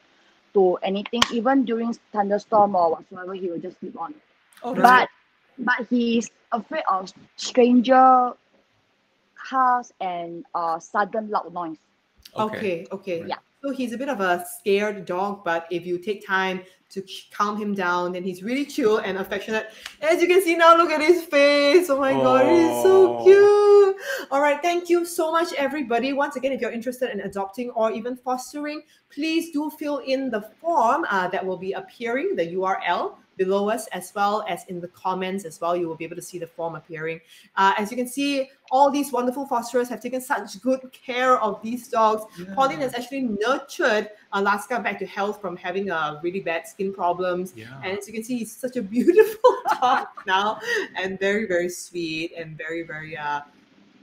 S10: to anything. Even during thunderstorm or whatsoever, he will just sleep on. But he's afraid of stranger cars and sudden loud noise.
S1: Okay.
S10: Yeah.
S1: So he's a bit of a scared dog, but if you take time to calm him down, then he's really chill and affectionate. As you can see now, look at his face. Oh my God, he's so cute. All right, thank you so much, everybody. Once again, if you're interested in adopting or even fostering, please do fill in the form that will be appearing, the URL below us, as well as in the comments as well. You will be able to see the form appearing. As you can see, all these wonderful fosterers have taken such good care of these dogs. Pauline has actually nurtured Alaska back to health from having really bad skin problems. And as you can see, he's such a beautiful dog now, and very, very sweet and very, very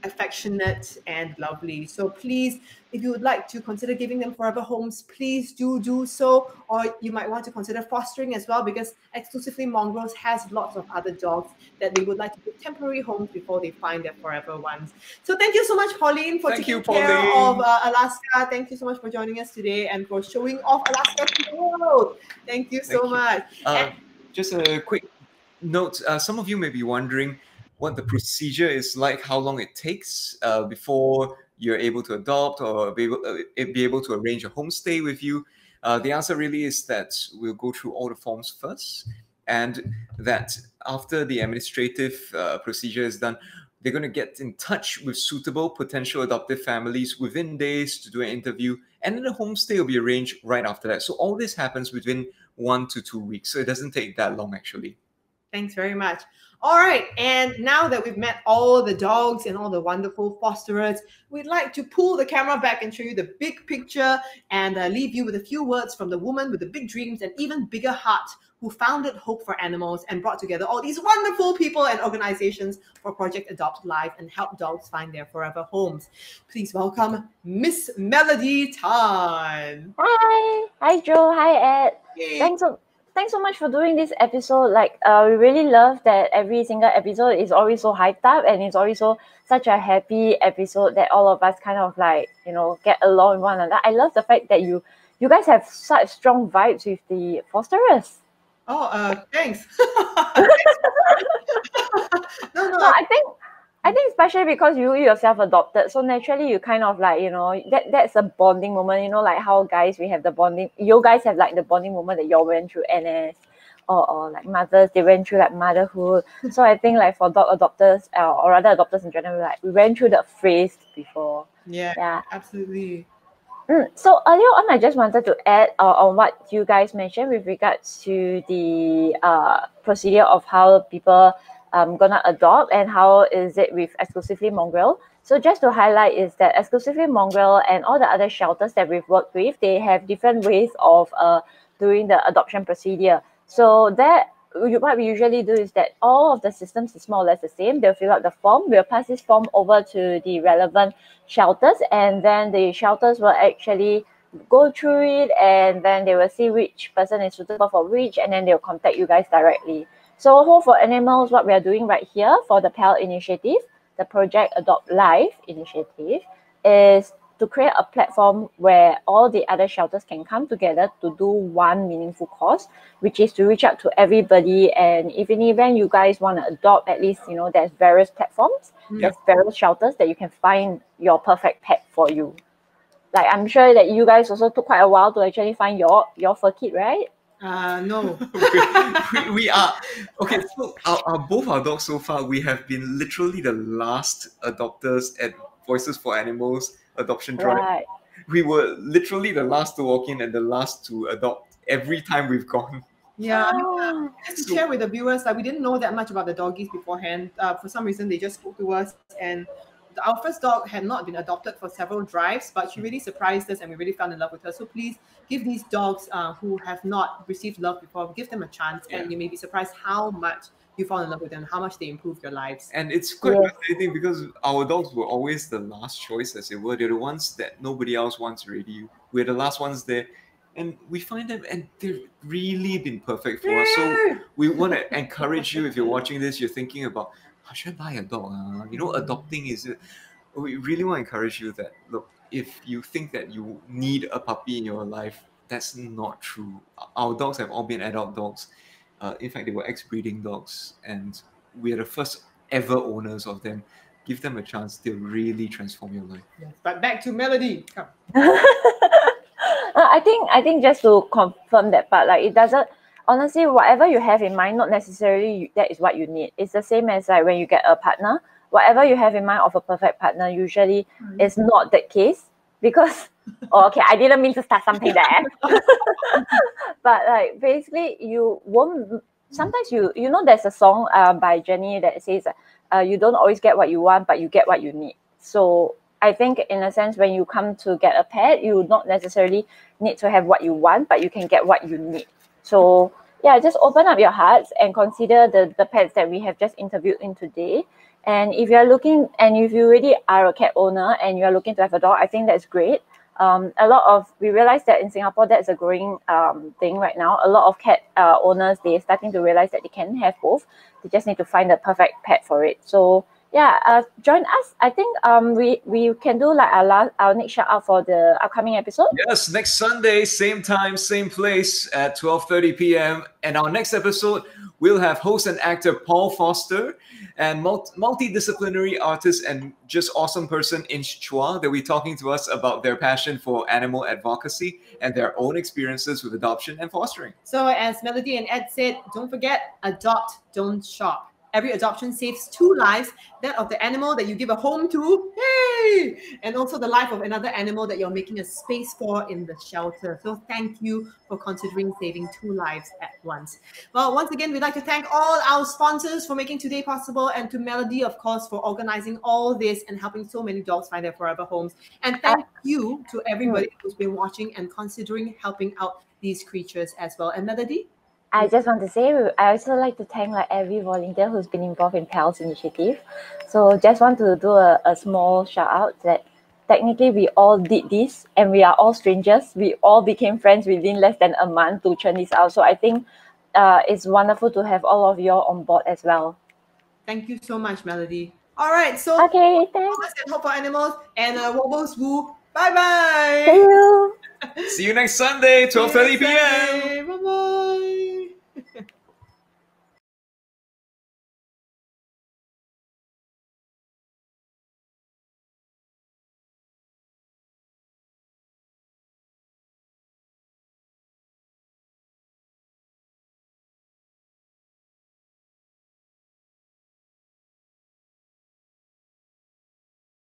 S1: affectionate and lovely. So please, if you would like to consider giving them forever homes, please do so. Or you might want to consider fostering as well, because Exclusively Mongrels has lots of other dogs that they would like to give temporary homes before they find their forever ones. So thank you so much, Pauline, for taking care of Alaska. Thank you so much for joining us today and for showing off Alaska to the world. Thank you so much.
S2: Just a quick note, some of you may be wondering what the procedure is like, how long it takes before you're able to adopt or be able to arrange a homestay with you. The answer really is that we'll go through all the forms first, and that after the administrative procedure is done, they're going to get in touch with suitable potential adoptive families within days to do an interview, and then the homestay will be arranged right after that. So all this happens within 1 to 2 weeks. So it doesn't take that long, actually.
S1: Thanks very much. All right, and now that we've met all the dogs and all the wonderful fosterers, we'd like to pull the camera back and show you the big picture and leave you with a few words from the woman with the big dreams and even bigger heart who founded Hope for Animals and brought together all these wonderful people and organizations for Project Adopt Live and help dogs find their forever homes. Please welcome Miss Melody Tan.
S11: Hi. Hi, Joe. Hi, Ed.
S1: Hey.
S11: Thanks so much for doing this episode. Like, we really love that every single episode is always so hyped up, and it's always such a happy episode that all of us kind of like, you know, get along with one another. I love the fact that you guys have such strong vibes with the fosterers.
S1: Oh, thanks. No,
S11: I think especially because you yourself adopted, so naturally you kind of like, you know, that's a bonding moment, you know, like how guys, we have the bonding, you guys have like the bonding moment that you all went through NS, or like mothers, they went through like motherhood. So I think like for dog adopters, or rather adopters in general, like we went through the phase before.
S1: Yeah, absolutely.
S11: So earlier on, I just wanted to add on what you guys mentioned with regards to the procedure of how people gonna adopt and how is it with Exclusively Mongrel. So just to highlight is that Exclusively Mongrel and all the other shelters that we've worked with, they have different ways of doing the adoption procedure. So what we usually do is that all of the systems is more or less the same. They'll fill out the form. We'll pass this form over to the relevant shelters, and then the shelters will actually go through it, and then they will see which person is suitable for which, and then they'll contact you guys directly. So Hope for Animals, what we are doing right here for the PAL initiative, the Project Adopt Live initiative, is to create a platform where all the other shelters can come together to do one meaningful cause, which is to reach out to everybody. And if in the event you guys want to adopt, at least, you know, there's various platforms, there's various shelters that you can find your perfect pet for you. Like, I'm sure that you guys also took quite a while to actually find your fur kid, right?
S1: No.
S2: we are okay. So both our dogs so far, we have been literally the last adopters at Voices for Animals adoption drive.
S11: Right.
S2: We were literally the last to walk in and the last to adopt every time we've gone.
S1: Yeah, I mean, just to share with the viewers, like we didn't know that much about the doggies beforehand. For some reason, they just spoke to us, and our first dog had not been adopted for several drives, but she really surprised us and we really fell in love with her. So please give these dogs who have not received love before, give them a chance, and you may be surprised how much you fall in love with them, how much they improve your lives.
S2: And it's quite fascinating because our dogs were always the last choice, as it were. They're the ones that nobody else wants already. We're the last ones there. And we find them, and they've really been perfect for us. So we want to encourage you, if you're watching this, you're thinking about, should I buy a dog? You know, adopting is it? We really want to encourage you that, look, if you think that you need a puppy in your life, that's not true. Our dogs have all been adult dogs. In fact, they were ex-breeding dogs, and we are the first ever owners of them. Give them a chance; they'll really transform your life.
S1: Yes, but back to Melody. Come.
S11: I think just to confirm that part, like it doesn't honestly, whatever you have in mind, not necessarily that is what you need. It's the same as like when you get a partner. Whatever you have in mind of a perfect partner usually is not the case because okay, I didn't mean to start something there. But like basically you won't sometimes you know there's a song by Jenny that says you don't always get what you want, but you get what you need. So I think in a sense when you come to get a pet, you not necessarily need to have what you want, but you can get what you need. So yeah, just open up your hearts and consider the pets that we have just interviewed in today. And if you're looking, and if you really are a cat owner and you're looking to have a dog, I think that's great. We realize that in Singapore, that's a growing thing right now. A lot of cat owners, they're starting to realize that they can have both. They just need to find the perfect pet for it. So yeah, join us. I think we can do like our next shout out for the upcoming episode.
S2: Yes, next Sunday, same time, same place at 12:30 p.m. And our next episode, we'll have host and actor Paul Foster and multidisciplinary artist and just awesome person Inch Chua. They'll be talking to us about their passion for animal advocacy and their own experiences with adoption and fostering.
S1: So as Melody and Ed said, don't forget, adopt, don't shop. Every adoption saves 2 lives, that of the animal that you give a home to, hey, and also the life of another animal that you're making a space for in the shelter. So thank you for considering saving 2 lives at once. Well, once again, we'd like to thank all our sponsors for making today possible, and to Melody, of course, for organizing all this and helping so many dogs find their forever homes. And thank you to everybody who's been watching and considering helping out these creatures as well. And Melody?
S11: I just want to say, I also like to thank like every volunteer who's been involved in PALS initiative. So just want to do a small shout out that technically we all did this and we are all strangers. We all became friends within less than a month to churn this out. So I think it's wonderful to have all of you all on board as well.
S1: Thank you so much, Melody. All right, so
S11: okay, thanks.
S1: And Hope for Animals and Wobbles Woo. Bye-bye.
S11: See you.
S2: See you next Sunday, 12:30 p.m.